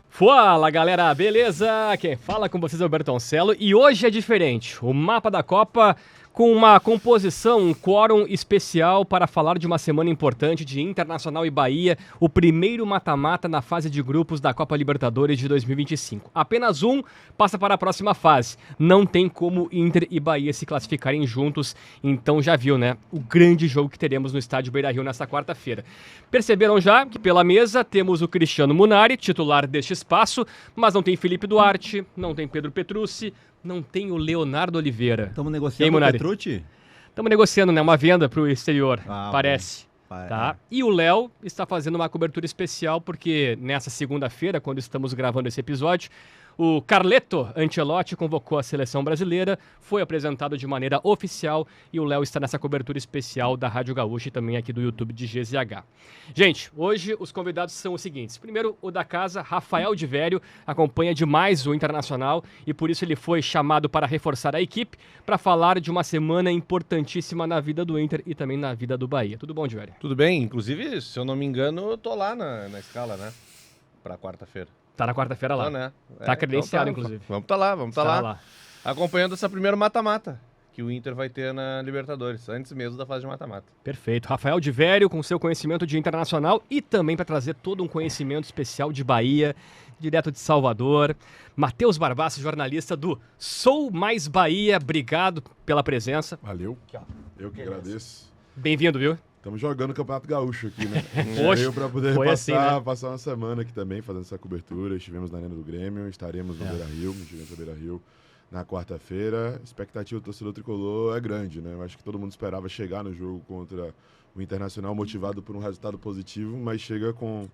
Fala galera, beleza? Quem fala com vocês é o Bertoncelo e hoje é diferente. O mapa da Copa com uma composição, um quórum especial para falar de uma semana importante de Internacional e Bahia, o primeiro mata-mata na fase de grupos da Copa Libertadores de 2025. Apenas um passa para a próxima fase. Não tem como Inter e Bahia se classificarem juntos, então já viu, né? O grande jogo que teremos no estádio Beira-Rio nesta quarta-feira. Perceberam já que pela mesa temos o Cristiano Munari, titular deste espaço, mas não tem Felipe Duarte, não tem Pedro Petrucci, não tem o Leonardo Oliveira. Estamos negociando o Petrucci? Estamos negociando, né? Uma venda para o exterior, parece. Bom. Tá? E o Léo está fazendo uma cobertura especial porque nessa segunda-feira, quando estamos gravando esse episódio, o Carleto Ancelotti convocou a seleção brasileira, foi apresentado de maneira oficial e o Léo está nessa cobertura especial da Rádio Gaúcha e também aqui do YouTube de GZH. Gente, hoje os convidados são os seguintes. Primeiro, o da casa, Rafael de Vério, acompanha demais o Internacional e por isso ele foi chamado para reforçar a equipe para falar de uma semana importantíssima na vida do Inter e também na vida do Bahia. Tudo bom, de Vério? Tudo bem, inclusive, se eu não me engano, eu tô lá na escala, né? Pra quarta-feira. Tá na quarta-feira lá. Né? Tá credenciado, então inclusive. Vamos tá lá. Acompanhando essa primeira mata-mata que o Inter vai ter na Libertadores, antes mesmo da fase de mata-mata. Perfeito. Rafael de Vério, com seu conhecimento de Internacional e também para trazer todo um conhecimento especial de Bahia, direto de Salvador. Matheus Barbaço, jornalista do Sou Mais Bahia, obrigado pela presença. Valeu. Eu que agradeço. Bem-vindo, viu? Estamos jogando o Campeonato Gaúcho aqui, né? Poxa, para poder passar uma semana aqui também, fazendo essa cobertura. Estivemos na Arena do Grêmio, estaremos no Beira-Rio, no Gigante Beira-Rio, na quarta-feira. A expectativa do torcedor tricolor é grande, né? Eu acho que todo mundo esperava chegar no jogo contra o Internacional motivado por um resultado positivo, mas chega com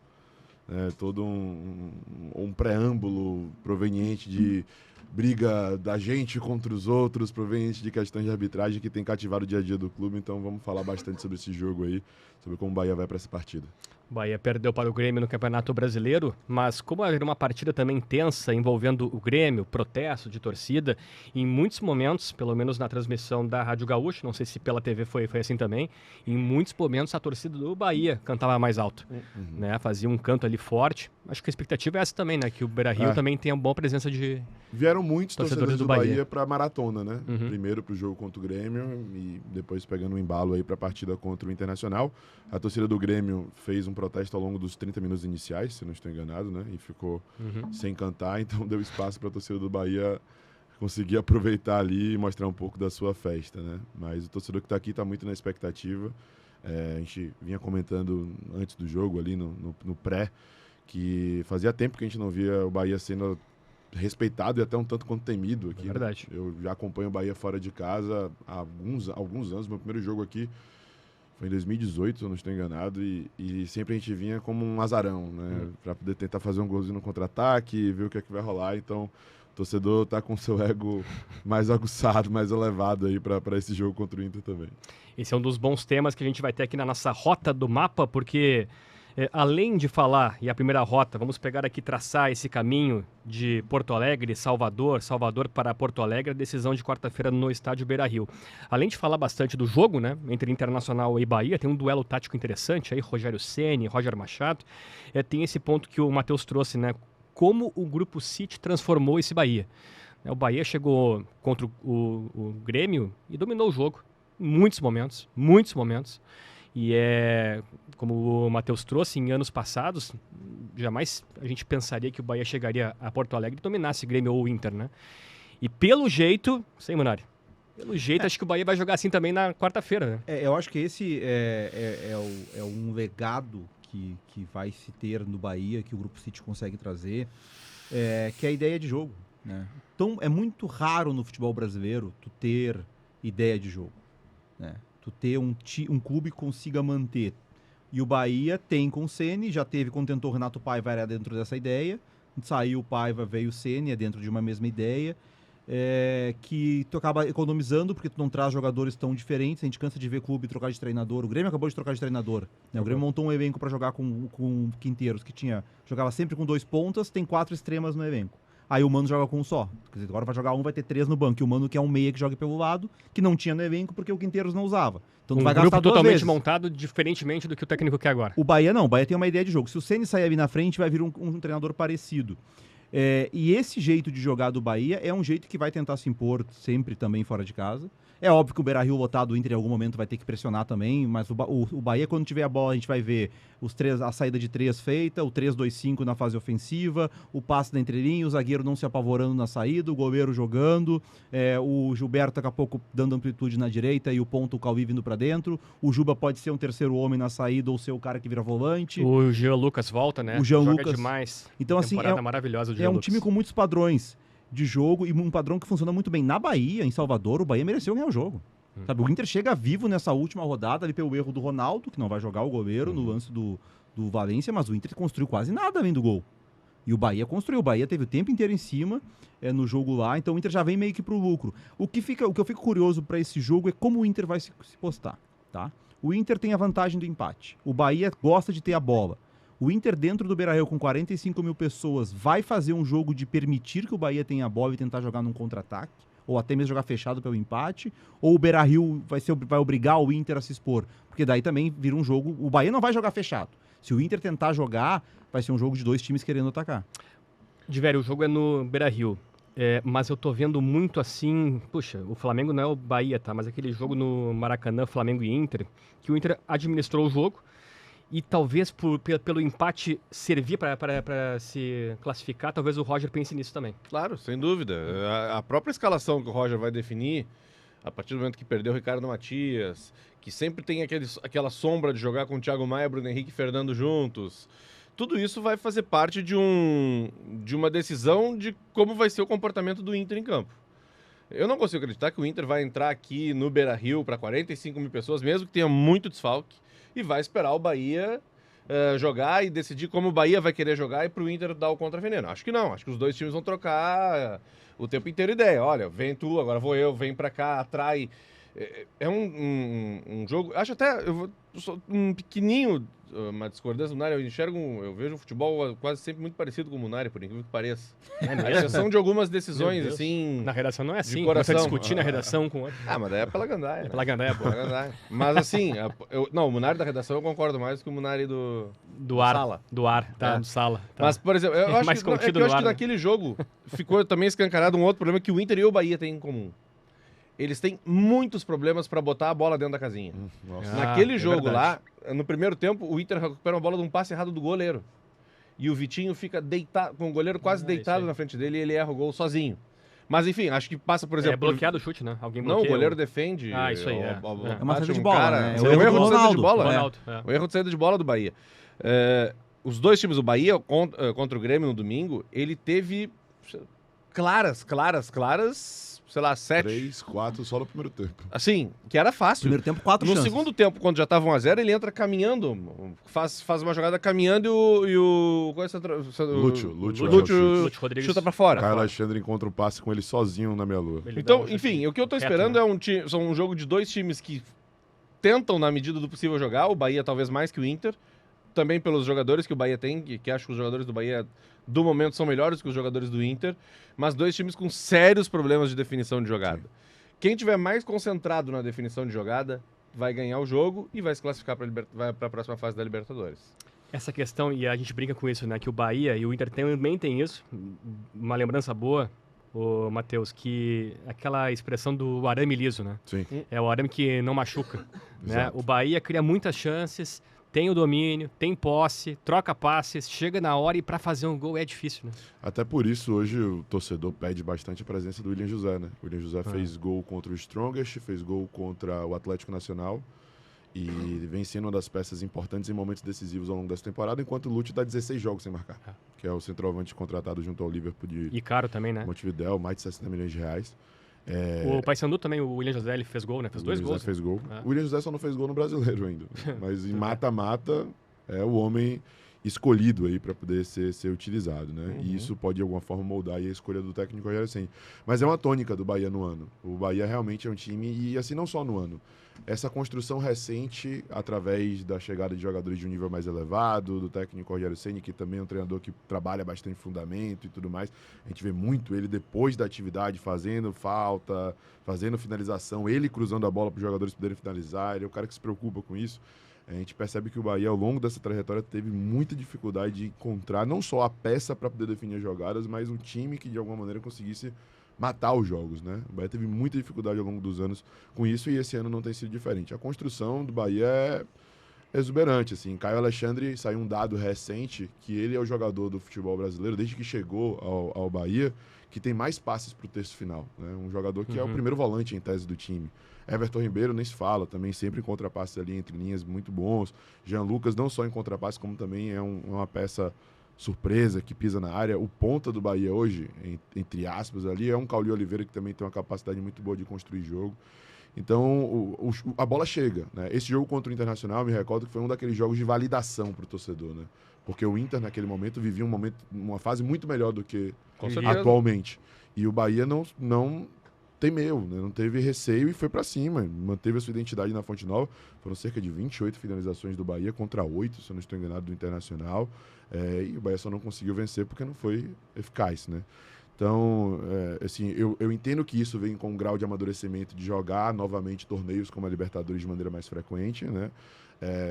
todo um preâmbulo proveniente de briga da gente contra os outros, proveniente de questões de arbitragem que tem cativado o dia a dia do clube. Então vamos falar bastante sobre esse jogo aí, sobre como o Bahia vai para essa partida. O Bahia perdeu para o Grêmio no Campeonato Brasileiro, mas como era uma partida também tensa envolvendo o Grêmio, protesto de torcida, em muitos momentos, pelo menos na transmissão da Rádio Gaúcha, não sei se pela TV foi assim também, em muitos momentos a torcida do Bahia cantava mais alto, né? Fazia um canto ali forte. Acho que a expectativa é essa também, né? Que o Beira-Rio também tenha uma boa presença de Vieram muitos torcedores do Bahia para a maratona, né? Primeiro para o jogo contra o Grêmio e depois pegando um embalo aí para a partida contra o Internacional. A torcida do Grêmio fez um protesto ao longo dos 30 minutos iniciais, se não estou enganado, né? E ficou sem cantar, então deu espaço para a torcida do Bahia conseguir aproveitar ali e mostrar um pouco da sua festa, né? Mas o torcedor que está aqui está muito na expectativa. A gente vinha comentando antes do jogo ali no pré, que fazia tempo que a gente não via o Bahia sendo respeitado e até um tanto quanto temido aqui. É verdade. Eu já acompanho o Bahia fora de casa há alguns anos. Meu primeiro jogo aqui foi em 2018, se eu não estou enganado, e sempre a gente vinha como um azarão, né? Para poder tentar fazer um golzinho no contra-ataque, ver o que é que vai rolar. Então, o torcedor está com seu ego mais aguçado, mais elevado aí para esse jogo contra o Inter também. Esse é um dos bons temas que a gente vai ter aqui na nossa rota do mapa, porque além de falar, e a primeira rota, vamos pegar aqui, traçar esse caminho de Porto Alegre, Salvador para Porto Alegre, a decisão de quarta-feira no estádio Beira-Rio. Além de falar bastante do jogo, né, entre Internacional e Bahia, tem um duelo tático interessante aí, Rogério Ceni, Roger Machado, tem esse ponto que o Matheus trouxe, né, como o Grupo City transformou esse Bahia. O Bahia chegou contra o Grêmio e dominou o jogo, em muitos momentos, e como o Matheus trouxe, em anos passados, jamais a gente pensaria que o Bahia chegaria a Porto Alegre e dominasse Grêmio ou Inter, né? E pelo jeito, sei, Munari, acho que o Bahia vai jogar assim também na quarta-feira, né? Eu acho que esse é um legado que vai se ter no Bahia, que o Grupo City consegue trazer, que é a ideia de jogo, né? Então, é muito raro no futebol brasileiro tu ter ideia de jogo, né? Tu ter um clube que consiga manter. E o Bahia tem com o Ceni, já teve quando tentou o Renato Paiva, era dentro dessa ideia. Saiu o Paiva, veio o Ceni, é dentro de uma mesma ideia. Que tu acaba economizando, porque tu não traz jogadores tão diferentes. A gente cansa de ver clube trocar de treinador. O Grêmio acabou de trocar de treinador, né? O Grêmio montou um elenco para jogar com Quinteiros, que jogava sempre com 2 pontas, tem 4 extremas no elenco. aí o Mano joga com um só. Quer dizer, agora vai jogar um, vai ter 3 no banco. E o Mano que é um meia que joga pelo lado, que não tinha no elenco porque o Quinteiros não usava. Então tu vai gastar 2 vezes. Totalmente montado, diferentemente do que o técnico quer agora. O Bahia não, o Bahia tem uma ideia de jogo. Se o Ceni sair ali na frente, vai vir um treinador parecido. E esse jeito de jogar do Bahia é um jeito que vai tentar se impor sempre também fora de casa. É óbvio que o Beira-Rio lotado, o Inter em algum momento vai ter que pressionar também, mas o Bahia, quando tiver a bola, a gente vai ver a saída de 3 feita, o 3-2-5 na fase ofensiva, o passe da entrelinha, o zagueiro não se apavorando na saída, o goleiro jogando, o Gilberto daqui a pouco dando amplitude na direita e o ponto, o Cauí vindo pra dentro, o Juba pode ser um terceiro homem na saída ou ser o cara que vira volante. O Jean Lucas volta, né? O Jean Joga Lucas demais. Então, assim, maravilhosa do é um time com muitos padrões de jogo e um padrão que funciona muito bem. Na Bahia, em Salvador, o Bahia mereceu ganhar o jogo. Sabe, o Inter chega vivo nessa última rodada ali pelo erro do Ronaldo, que não vai jogar o goleiro no lance do Valência, mas o Inter construiu quase nada além do gol. E o Bahia construiu. O Bahia teve o tempo inteiro em cima no jogo lá, então o Inter já vem meio que pro lucro. O que eu fico curioso para esse jogo é como o Inter vai se postar, tá? O Inter tem a vantagem do empate. O Bahia gosta de ter a bola. O Inter dentro do Beira-Rio com 45 mil pessoas vai fazer um jogo de permitir que o Bahia tenha a bola e tentar jogar num contra-ataque, ou até mesmo jogar fechado pelo empate, ou o Beira-Rio vai obrigar o Inter a se expor, porque daí também vira um jogo, o Bahia não vai jogar fechado. Se o Inter tentar jogar, vai ser um jogo de 2 times querendo atacar. Diverio, o jogo é no Beira-Rio, mas eu tô vendo muito assim, puxa, o Flamengo não é o Bahia, tá? Mas aquele jogo no Maracanã, Flamengo e Inter, que o Inter administrou o jogo, e talvez pelo empate servir para se classificar, talvez o Roger pense nisso também. Claro, sem dúvida. A própria escalação que o Roger vai definir, a partir do momento que perdeu o Ricardo Matias, que sempre tem aquela sombra de jogar com o Thiago Maia, Bruno Henrique e Fernando juntos, tudo isso vai fazer parte de uma decisão de como vai ser o comportamento do Inter em campo. Eu não consigo acreditar que o Inter vai entrar aqui no Beira-Rio para 45 mil pessoas, mesmo que tenha muito desfalque, e vai esperar o Bahia jogar e decidir como o Bahia vai querer jogar e para o Inter dar o contraveneno. Acho que não, acho que os 2 times vão trocar o tempo inteiro ideia. Olha, vem tu, agora vou eu, vem para cá, atrai. É um jogo, acho até, sou um pequenininho, uma discordância do Munari, eu vejo o futebol quase sempre muito parecido com o Munari, por incrível que pareça. A exceção de algumas decisões, assim... Na redação não é assim, coração. Você discutir na redação com outro. Mas daí é pela gandaia. Pela gandaia é boa. Mas assim, o Munari da redação eu concordo mais que o Munari do Sala. Do ar, tá, do Sala. Tá. Mas, por exemplo, eu acho que naquele jogo ficou também escancarado um outro problema que o Inter e o Bahia têm em comum. Eles têm muitos problemas para botar a bola dentro da casinha. Naquele jogo lá, no primeiro tempo, o Inter recupera uma bola de um passe errado do goleiro. E o Vitinho fica deitado, com o goleiro quase deitado na frente dele e ele erra o gol sozinho. Mas enfim, acho que passa, por exemplo... É bloqueado o chute, né? Alguém bloqueia. Não, o goleiro defende. Isso aí, é uma saída de bola, né? É o erro de saída de bola. Ronaldo, O erro de saída de bola do Bahia. Os 2 times, o Bahia contra o Grêmio no domingo, ele teve claras, sei lá, 7. 3, 4 só no primeiro tempo. Assim, que era fácil. Primeiro tempo, 4 chances. No segundo tempo, quando já estava 1-0, ele entra caminhando, faz uma jogada caminhando e o qual é esse Lúcio Rodrigues chuta pra fora. Caio Alexandre encontra o passe com ele sozinho na meia-lua. Então, enfim, o que eu tô esperando é um jogo de 2 times que tentam, na medida do possível, jogar. O Bahia talvez mais que o Inter. Também pelos jogadores que o Bahia tem, que acho que os jogadores do Bahia, do momento, são melhores que os jogadores do Inter. Mas 2 times com sérios problemas de definição de jogada. Sim. Quem tiver mais concentrado na definição de jogada vai ganhar o jogo e vai se classificar para a próxima fase da Libertadores. Essa questão, e a gente brinca com isso, né? Que o Bahia e o Inter também tem isso. Uma lembrança boa, Matheus, que aquela expressão do arame liso, né? Sim. É o arame que não machuca. Né? O Bahia cria muitas chances, tem o domínio, tem posse, troca passes, chega na hora e para fazer um gol é difícil, né? Até por isso, hoje, o torcedor pede bastante a presença do William José, né? O William José fez gol contra o Strongest, fez gol contra o Atlético Nacional e vem sendo uma das peças importantes em momentos decisivos ao longo dessa temporada, enquanto o Lute dá 16 jogos sem marcar, que é o centroavante contratado junto ao Liverpool de... E caro também, né? Montevidéu, mais de 60 milhões de reais. O Paysandu também, o William José, ele fez gol, né? Fez 2 gols. Fez gol. O William José só não fez gol no Brasileiro ainda. Mas em mata-mata é o homem. escolhido aí para poder ser utilizado, né? E isso pode de alguma forma moldar aí a escolha do técnico Rogério Ceni. Mas é uma tônica do Bahia no ano. O Bahia realmente é um time, e assim não só no ano, essa construção recente através da chegada de jogadores de um nível mais elevado, do técnico Rogério Ceni, que também é um treinador que trabalha bastante fundamento e tudo mais. A gente vê muito ele depois da atividade fazendo falta, fazendo finalização, ele cruzando a bola para os jogadores poderem finalizar. Ele é o cara que se preocupa com isso. A gente percebe que o Bahia, ao longo dessa trajetória, teve muita dificuldade de encontrar não só a peça para poder definir as jogadas, mas um time que, de alguma maneira, conseguisse matar os jogos, né? O Bahia teve muita dificuldade ao longo dos anos com isso e esse ano não tem sido diferente. A construção do Bahia é exuberante, assim. Caio Alexandre, saiu um dado recente que ele é o jogador do futebol brasileiro, desde que chegou ao Bahia, que tem mais passes para o terço final, né? Um jogador que é o primeiro volante em tese do time. Everton Ribeiro nem se fala, também sempre em contrapasses ali entre linhas muito bons. Jean Lucas não só em contrapasses, como também é uma peça surpresa que pisa na área. O ponta do Bahia hoje, entre aspas, ali é um Cauli Oliveira que também tem uma capacidade muito boa de construir jogo. Então, a bola chega, né? Esse jogo contra o Internacional, me recordo que foi um daqueles jogos de validação para o torcedor, né? Porque o Inter, naquele momento, vivia uma fase muito melhor do que atualmente. E o Bahia não temeu, né? Não teve receio e foi para cima, manteve a sua identidade na Fonte Nova. Foram cerca de 28 finalizações do Bahia contra 8, se eu não estou enganado, do Internacional. E o Bahia só não conseguiu vencer porque não foi eficaz, né? Então, assim, eu entendo que isso vem com um grau de amadurecimento de jogar novamente torneios como a Libertadores de maneira mais frequente, né?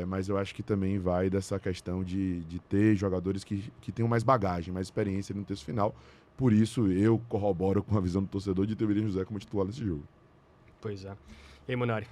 Mas eu acho que também vai dessa questão de ter jogadores que tenham mais bagagem, mais experiência no terço final. Por isso, eu corroboro com a visão do torcedor de ter o William José como titular nesse jogo. Pois é. E aí, Munari?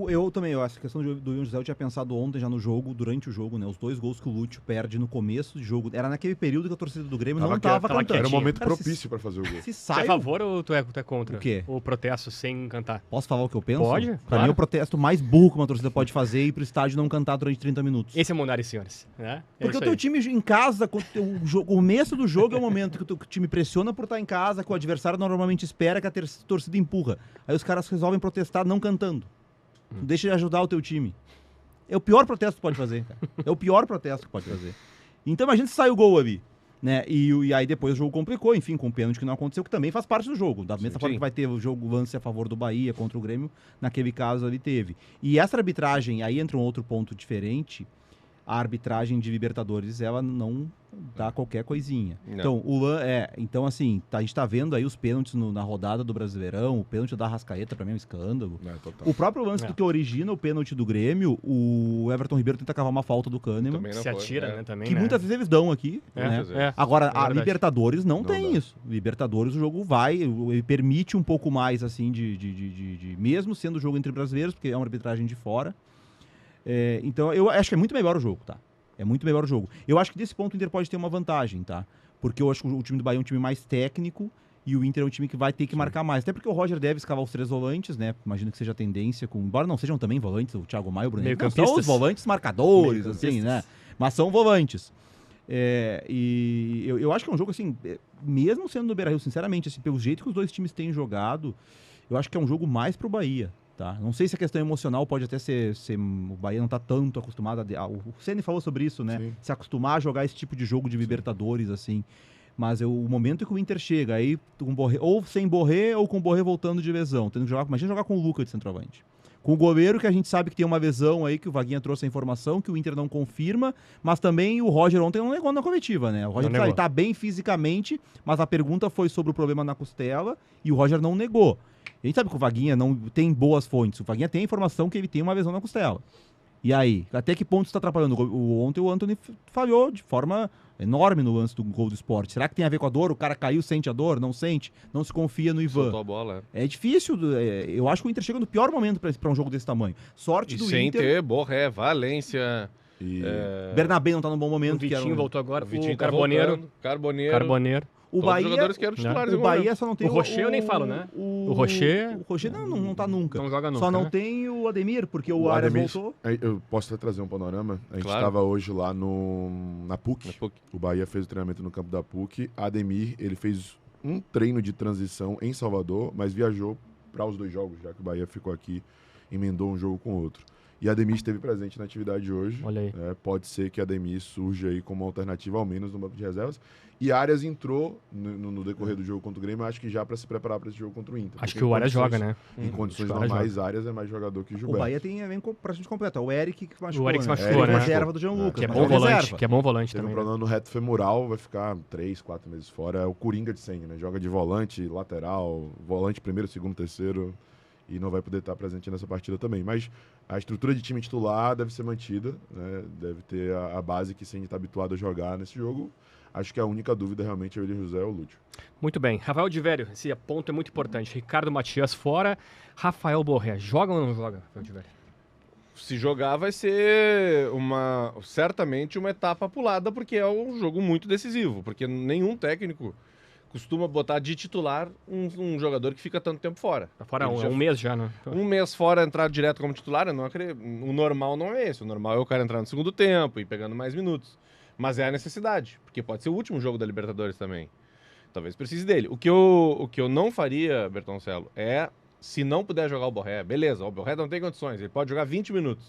Eu também, essa questão do William José eu tinha pensado ontem já no jogo, durante o jogo, né? Os 2 gols que o Lúcio perde no começo do jogo. Era naquele período que a torcida do Grêmio não estava cantando. Era um momento propício para fazer o gol. Tu é a favor ou tu é contra? O quê? O protesto sem cantar? Posso falar o que eu penso? Pode, Pra claro. mim, o protesto mais burro que uma torcida pode fazer é ir pro estádio e não cantar durante 30 minutos. Esse é o Munari, senhores. Né? Porque o teu time em casa, o começo do jogo é o momento que o teu time pressiona por estar em casa, que o adversário normalmente espera que a torcida empurra. Aí os caras resolvem protestar não cantando. Deixa de ajudar o teu time. É o pior protesto que pode fazer, cara. É o pior protesto que pode fazer. Então imagina se sai o gol ali, né? E aí depois o jogo complicou, enfim, com o pênalti que não aconteceu, que também faz parte do jogo. Da mesma forma que vai ter o jogo lance a favor do Bahia contra o Grêmio, naquele caso ali teve. E essa arbitragem, aí entra um outro ponto diferente. A arbitragem de Libertadores, ela não dá qualquer coisinha. Não. Então, assim, a gente tá vendo aí os pênaltis na rodada do Brasileirão, o pênalti da Arrascaeta, pra mim é um escândalo. O próprio lance que origina o pênalti do Grêmio, o Everton Ribeiro tenta cavar uma falta do Kahneman. Se atira, né, também. Que muitas vezes eles dão aqui, né? Agora, a Libertadores não tem isso. Libertadores, o jogo ele permite um pouco mais, assim, de mesmo sendo jogo entre brasileiros, porque é uma arbitragem de fora. Então, eu acho que é muito melhor o jogo, tá? É muito melhor o jogo. Eu acho que desse ponto o Inter pode ter uma vantagem, tá? Porque eu acho que o time do Bahia é um time mais técnico e o Inter é um time que vai ter que marcar mais. Até porque o Roger deve escavar os 3 volantes, né? Imagino que seja a tendência, embora não sejam também volantes, o Thiago Maia e o Bruno Henrique. São os volantes marcadores, assim, né? Mas são volantes. E eu acho que é um jogo, assim, mesmo sendo no Beira-Rio, sinceramente, assim, pelo jeito que os dois times têm jogado, eu acho que é um jogo mais pro Bahia. Tá? Não sei se a questão emocional pode até ser o Bahia não está tanto acostumado o Ceni falou sobre isso, né? Sim. Se acostumar a jogar esse tipo de jogo de Libertadores, assim. Mas o momento que o Inter chega aí, ou sem Borré, ou com o Borré voltando de lesão, tendo que jogar, imagina jogar com o Lucas de centroavante. Com o goleiro, que a gente sabe que tem uma lesão aí, que o Vaguinha trouxe a informação, que o Inter não confirma, mas também o Roger ontem não negou na coletiva, né? O Roger tá bem fisicamente, mas a pergunta foi sobre o problema na costela, e o Roger não negou. A gente sabe que o Vaguinha não tem boas fontes. O Vaguinha tem a informação que ele tem uma lesão na costela. E aí? Até que ponto está atrapalhando? Ontem o Antony falhou de forma enorme no lance do gol do Sport. Será que tem a ver com a dor? O cara caiu, sente a dor? Não sente? Não se confia no Ivan? Soltou a bola. É difícil. Eu acho que o Inter chega no pior momento para um jogo desse tamanho. Sorte do sem Inter. Sem ter Borré, Valência... Bernabé não tá num bom momento. O Vitinho voltou agora. O Carboneiro. Carboneiro. O Bahia, os jogadores que eram titulares. O Bahia só não tem o Rocher, eu nem falo, né? O Rocher não tá nunca. Não joga nunca. Só não né? tem o Ademir, porque o Arias voltou. Eu posso até trazer um panorama. A gente estava hoje lá na PUC. O Bahia fez o treinamento no campo da PUC. Ademir, ele fez um treino de transição em Salvador, mas viajou para os 2 jogos, já que o Bahia ficou aqui, emendou um jogo com o outro. E a Ademir esteve presente na atividade de hoje. Olha aí. Pode ser que a Ademir surja aí como alternativa, ao menos, no banco de reservas. E Arias entrou no decorrer do jogo contra o Grêmio, acho que já para se preparar para esse jogo contra o Inter. Acho que o Arias joga, né? Em condições normais, Arias é mais jogador que o Gilberto. O Bahia vem pra gente completar. O Eric que machucou, o Eric se né? machucou, né? Reserva do Jean Lucas. Que é bom volante, que é bom volante Teve também. um problema no reto femoral, vai ficar 3, 4 meses fora. É o Coringa de Senha, né? Joga de volante, lateral, volante primeiro, segundo, terceiro. E não vai poder estar presente nessa partida também. Mas a estrutura de time titular deve ser mantida, né? Deve ter a base que Senna está habituado a jogar nesse jogo. Acho que a única dúvida realmente é o William José ou o Lúcio. Muito bem. Rafael de Vério, esse ponto é muito importante. Ricardo Matias fora. Rafael Borré, joga ou não joga, Rafael de Vério? Se jogar vai ser certamente uma etapa pulada, porque é um jogo muito decisivo. Porque nenhum técnico costuma botar de titular um jogador que fica tanto tempo fora. Tá fora um mês já, né? Um mês fora, entrar direto como titular, o normal não é esse. O normal é o cara entrar no segundo tempo e pegando mais minutos. Mas é a necessidade, porque pode ser o último jogo da Libertadores também. Talvez precise dele. O que eu não faria, Bertoncello, é, se não puder jogar o Borré, beleza, o Borré não tem condições, ele pode jogar 20 minutos.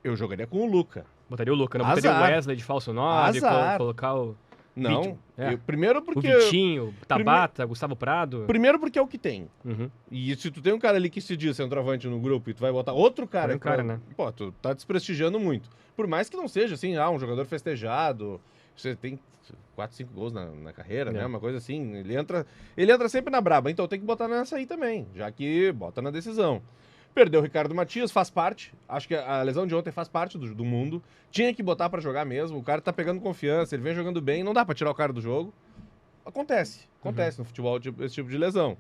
Eu jogaria com o Luca. Botaria o Luca, não botaria o Wesley de falso 9, colocar o... Não, primeiro porque... O Vitinho, Tabata, Gustavo Prado. Primeiro porque é o que tem. Uhum. E se tu tem um cara ali que se diz centroavante no grupo e tu vai botar outro cara... né? Pô, tu tá desprestigiando muito. Por mais que não seja assim, um jogador festejado, você tem 4, 5 gols na carreira, né? Uma coisa assim, ele entra sempre na braba, então tem que botar nessa aí também, já que bota na decisão. Perdeu o Ricardo Matias, faz parte. Acho que a lesão de ontem faz parte do mundo. Tinha que botar pra jogar mesmo. O cara tá pegando confiança, ele vem jogando bem. Não dá pra tirar o cara do jogo. Acontece no futebol esse tipo de lesão.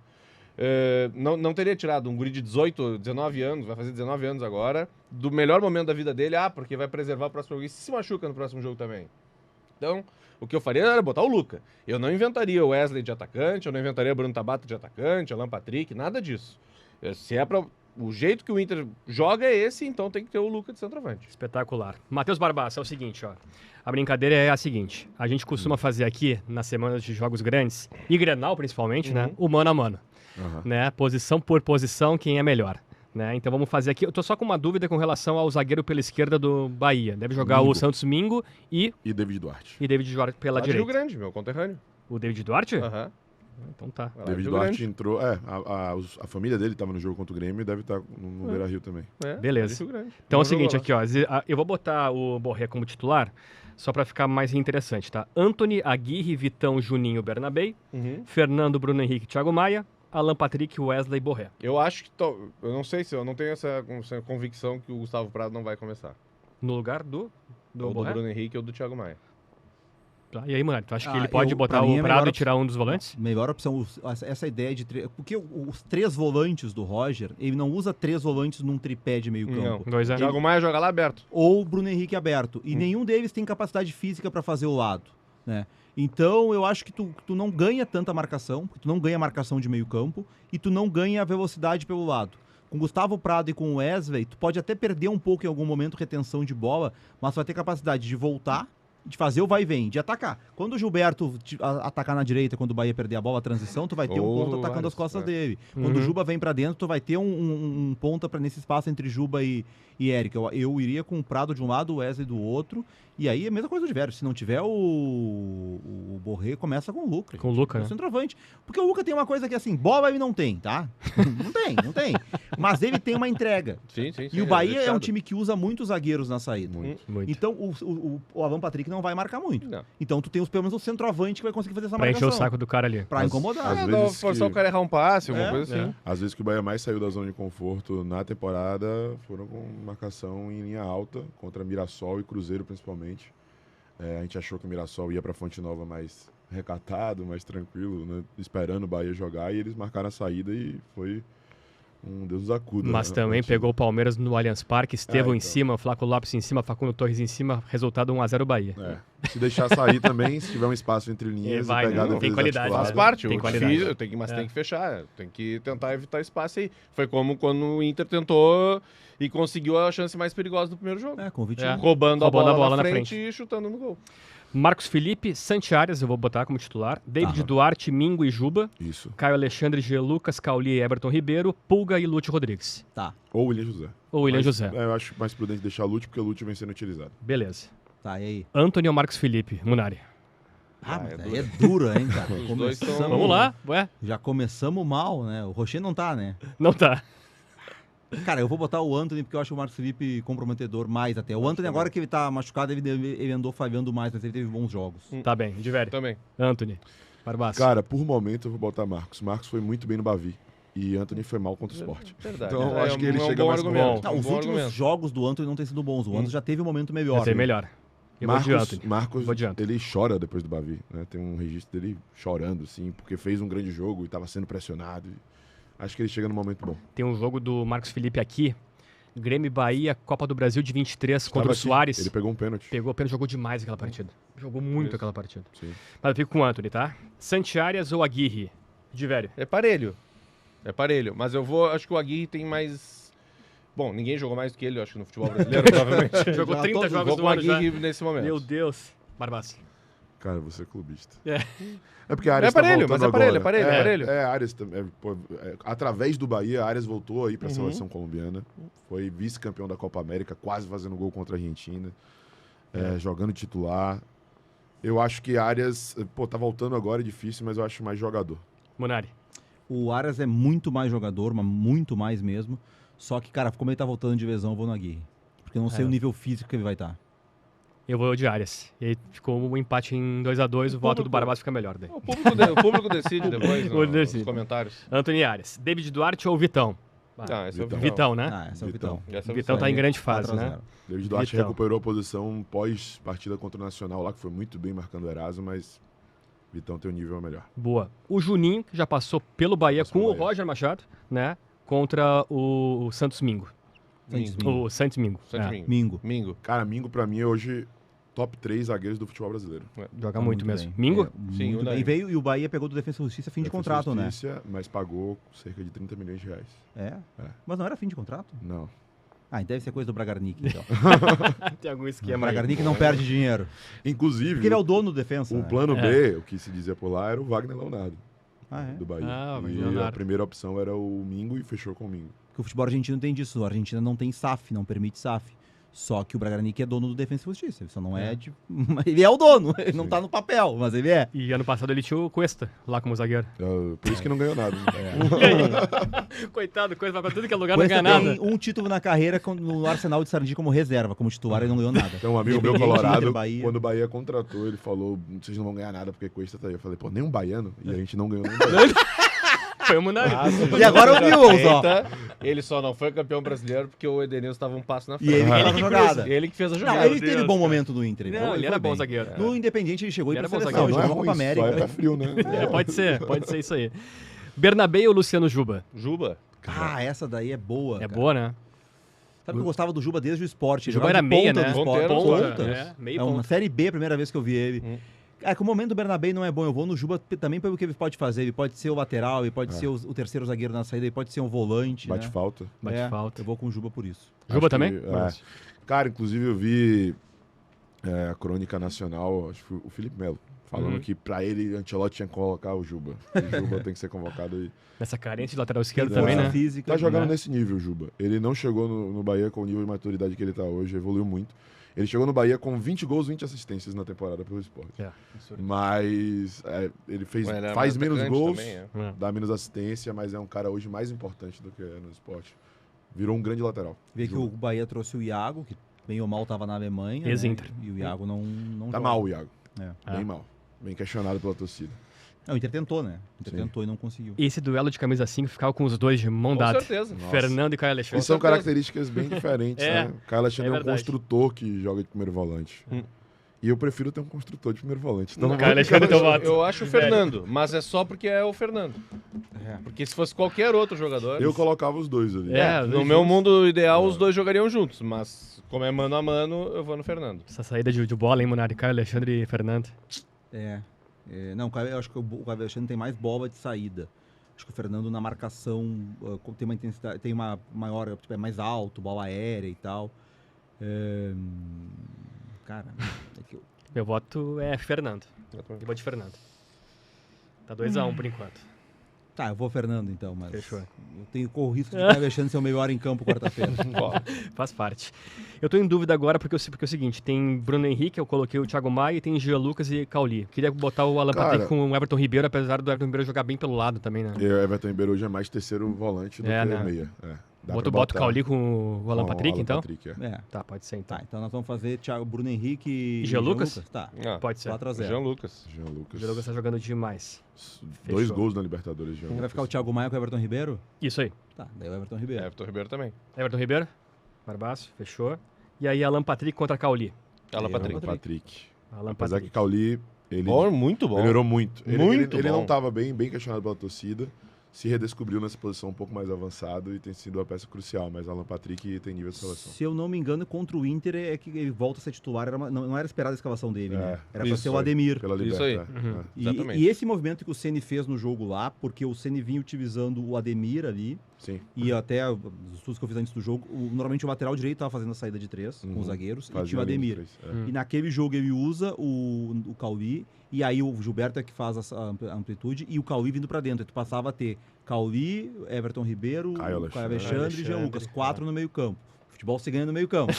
Não teria tirado um guri de 18, 19 anos, vai fazer 19 anos agora, do melhor momento da vida dele, porque vai preservar o próximo jogo. E se machuca no próximo jogo também. Então, o que eu faria era botar o Luca. Eu não inventaria o Wesley de atacante, eu não inventaria o Bruno Tabata de atacante, Alan Patrick, nada disso. Se é pra... O jeito que o Inter joga é esse, então tem que ter o Luca de centroavante. Espetacular. Matheus Barbassa, é o seguinte, ó. A brincadeira é a seguinte. A gente costuma fazer aqui, nas semanas de jogos grandes, e Grenal principalmente, né? O mano a mano. Né? Posição por posição, quem é melhor. Né? Então vamos fazer aqui. Eu tô só com uma dúvida com relação ao zagueiro pela esquerda do Bahia. Deve jogar o Santos Mingo e David Duarte. E David Duarte pela direita. Rio Grande, meu conterrâneo. O David Duarte? Aham. Então tá. David Duarte entrou. A família dele estava no jogo contra o Grêmio e deve estar no Beira-Rio também. Beleza. Então é o seguinte aqui, ó. Eu vou botar o Borré como titular só para ficar mais interessante, tá? Antony, Aguirre, Vitão, Juninho, Bernabei, Fernando, Bruno Henrique, Thiago Maia, Alan Patrick, Wesley, Borré. Eu acho que... Eu não sei se eu não tenho essa convicção que o Gustavo Prado não vai começar. No lugar do Borré? Do Bruno Henrique ou do Thiago Maia. E aí, mano, tu acha que ele pode botar o Prado e tirar um dos volantes? Melhor opção, essa ideia de... Porque os 3 volantes do Roger, ele não usa 3 volantes num tripé de meio campo. Não. O Thiago Maia joga lá aberto. Ou o Bruno Henrique aberto. E nenhum deles tem capacidade física para fazer o lado, né? Então, eu acho que tu não ganha tanta marcação, porque tu não ganha marcação de meio campo e tu não ganha a velocidade pelo lado. Com Gustavo Prado e com o Wesley, tu pode até perder um pouco em algum momento retenção de bola, mas tu vai ter capacidade de voltar, de fazer o vai e vem, de atacar. Quando o Gilberto atacar na direita, quando o Bahia perder a bola, a transição, tu vai ter um ponta atacando as costas dele. Quando o Juba vem pra dentro, tu vai ter um ponta nesse espaço entre Juba e Eric. Eu iria com o Prado de um lado, o Wesley do outro, e aí a mesma coisa do Vério. Se não tiver o Borré, começa com o Luca. Com o Luca, né? Centroavante. Porque o Luca tem uma coisa que assim, bola ele não tem, tá? não tem. Mas ele tem uma entrega. Sim. E o Bahia é um time que usa muitos zagueiros na saída. Muito. Então o Alan Patrick não vai marcar muito. Não. Então tu tem pelo menos o centroavante que vai conseguir fazer essa pra marcação. encher o saco do cara ali. Pra incomodar. Às vezes forçar o cara a errar um passe, alguma coisa assim. Às vezes que o Bahia mais saiu da zona de conforto na temporada foram com marcação em linha alta, contra Mirassol e Cruzeiro principalmente. A gente achou que o Mirassol ia pra Fonte Nova mais recatado, mais tranquilo, né? Esperando o Bahia jogar, e eles marcaram a saída e foi um Deus nos acuda. Mas né? também pegou o Palmeiras no Allianz Parque, Estevão em cima, Flaco Lopes em cima, Facundo Torres em cima, resultado 1-0 Bahia. Se deixar sair também, se tiver um espaço entre linhas, vai, e pegar tem qualidade. Faz parte, tem qualidade. Mas tem que fechar, tem que tentar evitar espaço aí. Foi como quando o Inter tentou e conseguiu a chance mais perigosa do primeiro jogo. Com o Vitinho. Roubando a bola na frente e chutando no gol. Marcos Felipe, Santiares, eu vou botar como titular. David Duarte, Mingo e Juba. Isso. Caio Alexandre, G. Lucas, Cauli e Everton Ribeiro. Pulga e Lúcio Rodrigues. Tá. Ou William José. ou William José? Eu acho mais prudente deixar Lúcio, porque o Lúcio vem sendo utilizado. Beleza. Tá, e aí? Antony ou Marcos Felipe? Munari. Mas aí é dura, hein, cara? Os dois tão- Vamos lá, ué? Já começamos mal, né? O Rocher não tá, né? Não tá. Cara, eu vou botar o Antony porque eu acho o Marcos Felipe comprometedor mais até. O Antony, agora que ele tá machucado, ele andou falhando mais, mas ele teve bons jogos. Tá bem, de velho. Também. Antony. Barbassa. Cara, por momento eu vou botar Marcos. Marcos foi muito bem no Bavi. E Anthony foi mal contra o Sport. Verdade. Então, eu acho que ele chega bom mais argumento. Não, um os bom últimos argumento. jogos do Antony não têm sido bons. O Antony já teve um momento melhor. Vai ser melhor. Eu vou de Antony. Marcos, Vou de Antony. ele chora depois do Bavi. Né? Tem um registro dele chorando, assim, porque fez um grande jogo e estava sendo pressionado. Acho que ele chega num momento bom. Tem um jogo do Marcos Felipe aqui. Grêmio e Bahia, Copa do Brasil de 23 contra Tava o aqui, Soares. Ele pegou um pênalti. Pegou apenas, jogou demais aquela partida. Jogou muito Isso. aquela partida. Sim. Mas eu fico com o Antony, tá? Santiarias ou Aguirre? De velho. É parelho. É parelho. Mas eu vou. Acho que o Aguirre tem mais. Bom, ninguém jogou mais do que ele, eu acho que no futebol brasileiro, provavelmente. Jogou Já 30 todos jogos Vou do com o ano já. Aguirre nesse momento. Meu Deus. Barbassa. Cara, você é clubista. É. É porque a Arias É parelho, tá mas voltando é parelho, agora. é parelho, é parelho. É, a Arias também. Através do Bahia, a Arias voltou aí pra seleção colombiana. Foi vice-campeão da Copa América, quase fazendo gol contra a Argentina. Jogando titular. Eu acho que a Arias, tá voltando agora, é difícil, mas eu acho mais jogador. Munari. O Arias é muito mais jogador, mas muito mais mesmo. Só que, cara, como ele tá voltando de lesão, eu vou no Aguirre. Porque eu não sei o nível físico que ele vai estar. Eu vou de Arias. E aí ficou um empate em 2-2, o voto do Barbassa fica melhor daí. O público decide depois O nos decide. comentários. Antony e Arias. David Duarte ou Vitão? Ah, esse é o Vitão. Vitão, né? Ah, esse é o Vitão. Vitão. Essa é a Vitão tá Aí em é grande fase, 4 a né? 0. David Duarte Vitão. recuperou a posição pós-partida contra o Nacional lá, que foi muito bem marcando o Eraso, mas Vitão tem um nível melhor. Boa. O Juninho, que já passou pelo Bahia Passou com no o Bahia. Roger Machado, né? Contra o Santos Mingo. Santos Mingo. Mingo. O Santos Mingo. Santos É. Mingo. Mingo. Mingo. Cara, Mingo pra mim é hoje top 3 zagueiros do futebol brasileiro. Joga Tá muito mesmo. bem. Mingo? Sim, Muito o bem. Daí. E o Bahia pegou do Defensa e Justiça fim de Defesa e contrato, né? Justiça, mas pagou cerca de 30 milhões de reais. É. É. Mas não era fim de contrato? Não. Ah, deve ser coisa do Bragarnik, então. Tem algum O esquema aí. Bragarnik não perde dinheiro. Inclusive, Porque ele é o dono do Defensa. o né? plano É. B, o que se dizia por lá, era o Wagner Leonardo, Ah, é? do Bahia. Ah, o Wagner E Leonardo. a primeira opção era o Mingo e fechou com o Mingo. Porque o futebol argentino tem disso. A Argentina não tem SAF, não permite SAF. Só que o Bragarnik é dono do Defensa e Justiça. Ele só não é de... Ele é o dono. Ele não Sim. tá no papel, mas ele é. E ano passado ele tinha o Cuesta lá como zagueiro. Por isso que não ganhou nada. Né? Coitado, Cuesta vai pra tudo que é lugar, Cuesta não ganha nada. tem um título na carreira no Arsenal de Sarandi como reserva. Como titular, ele não ganhou nada. Então, um amigo meu Independente, colorado, Inter, Bahia. quando o Bahia contratou, ele falou, vocês não vão ganhar nada porque Cuesta tá aí. Eu falei, pô, nem um baiano? E a gente não ganhou nem um baiano. Foi o Munari. E agora o Newell's, ó. Ele só não foi campeão brasileiro porque o Edenilson estava um passo na E frente. ele Ele fez a que jogada. Ele que fez a Não, jogada. ele teve bom momento no Inter. Não, então ele foi era bom bem. zagueiro. No Independente ele chegou e Ele pra era bom seleção, zagueiro. ele jogou ruim, Copa América. só é pé frio, né? É, pode ser isso aí. Bernabé ou Luciano Juba? Juba. Ah, essa daí é boa. É cara. boa, né? Sabe que eu gostava do Juba desde o esporte. Juba Jogava era de meia, ponta né? do esporte. Ponteiro, Ponta. é, meio É uma ponto. Série B, a primeira vez que eu vi ele. É que o momento do Bernabé não é bom. Eu vou no Juba também pelo que ele pode fazer. Ele pode ser o lateral, ele pode ser o terceiro zagueiro na saída, ele pode ser um volante. Bate né? falta. Bate falta. Eu vou com o Juba por isso. Juba Acho também? que, Cara, inclusive eu vi a crônica nacional, acho que foi o Felipe Melo, falando que pra ele, Ancelotti tinha que colocar o Juba. O Juba tem que ser convocado aí. Nessa carência de lateral esquerdo Força também, né? Física. Tá jogando né? nesse nível, o Juba. Ele não chegou no Bahia com o nível de maturidade que ele tá hoje, evoluiu muito. Ele chegou no Bahia com 20 gols, 20 assistências na temporada pelo Sport. É. Mas ele fez, Ele era faz mais menos atacante gols, também, é. É. dá menos assistência, mas é um cara hoje mais importante do que é no Sport. Virou um grande lateral. Vê que o Bahia trouxe o Iago, que bem ou mal tava na Alemanha. Ex-Inter. Né? E o Iago não Tá joga. mal o Iago. É. Bem mal. Bem questionado pela torcida. Não, o Inter tentou, né? O Inter Sim. tentou e não conseguiu. Esse duelo de camisa 5 ficava com os dois de mão Com dada. certeza. Nossa. Fernando e Caio Alexandre. Eles são certeza. características bem diferentes, É, né? O Caio Alexandre é um verdade. construtor que joga de primeiro volante. E eu prefiro ter um construtor de primeiro volante. Então Não, não Caio Alexandre teu voto. Eu acho o Fernando, mas é só porque é o Fernando. É. Porque se fosse qualquer outro jogador... Eu colocava os dois ali. É, no dois meu juntos. mundo ideal, os dois jogariam juntos, mas como é mano a mano, eu vou no Fernando. Essa saída de bola, hein, Munari? Caio Alexandre e Fernando. Não, eu acho que o Caio Alexandre tem mais bola de saída. Acho que o Fernando na marcação tem uma intensidade, tem uma maior, tipo, é mais alto, bola aérea e tal. Cara, é que Meu voto é Fernando. Eu vou de Fernando. Tá 2-1 por enquanto. Tá, eu vou Fernando então, mas Fechou. eu corro o risco de ficar deixando ser o melhor em campo quarta-feira. Faz parte. Eu tô em dúvida agora porque é o seguinte, tem Bruno Henrique, eu coloquei o Thiago Maia e tem Jean Lucas e Cauli. Queria botar o Alan Patrick com o Everton Ribeiro, apesar do Everton Ribeiro jogar bem pelo lado também, né? E o Everton Ribeiro hoje é mais terceiro volante do que né? meia. Bota o Cauli com o Alan Patrick, então? Patrick, Tá, pode ser então. Tá, então nós vamos fazer Bruno Henrique e Jean Lucas? Tá, pode ser. 4-0. Jean Lucas. O Jean Lucas tá jogando demais. 2 gols na Libertadores. Então vai ficar o Thiago Maia com o Everton Ribeiro? Isso aí. Tá, daí o Everton Ribeiro. Everton Ribeiro também. Everton Ribeiro, Barbaço, fechou. E aí Alan Patrick contra Cauli. Alan Patrick. Alan Apesar Patrick. que Cauli, ele muito bom. melhorou muito. Ele bom. não estava bem questionado pela torcida. Se redescobriu nessa posição um pouco mais avançado e tem sido uma peça crucial, mas Alan Patrick tem nível de seleção. Se eu não me engano, contra o Inter é que ele volta a ser titular, não era esperada a escalação dele, né? Era pra ser o Ademir. Pela Isso aí. Libertad. E esse movimento que o Ceni fez no jogo lá, porque o Ceni vinha utilizando o Ademir ali, Sim. e até os estudos que eu fiz antes do jogo, normalmente o lateral direito estava fazendo a saída de 3 com os zagueiros, e tinha o Ademir. E naquele jogo ele usa o Cauli, e aí o Gilberto é que faz a amplitude, e o Cauli vindo pra dentro. Tu passava a ter Cauli, Everton Ribeiro, Caio Alexandre e Jean Lucas, 4 no meio campo. Futebol se ganha no meio campo.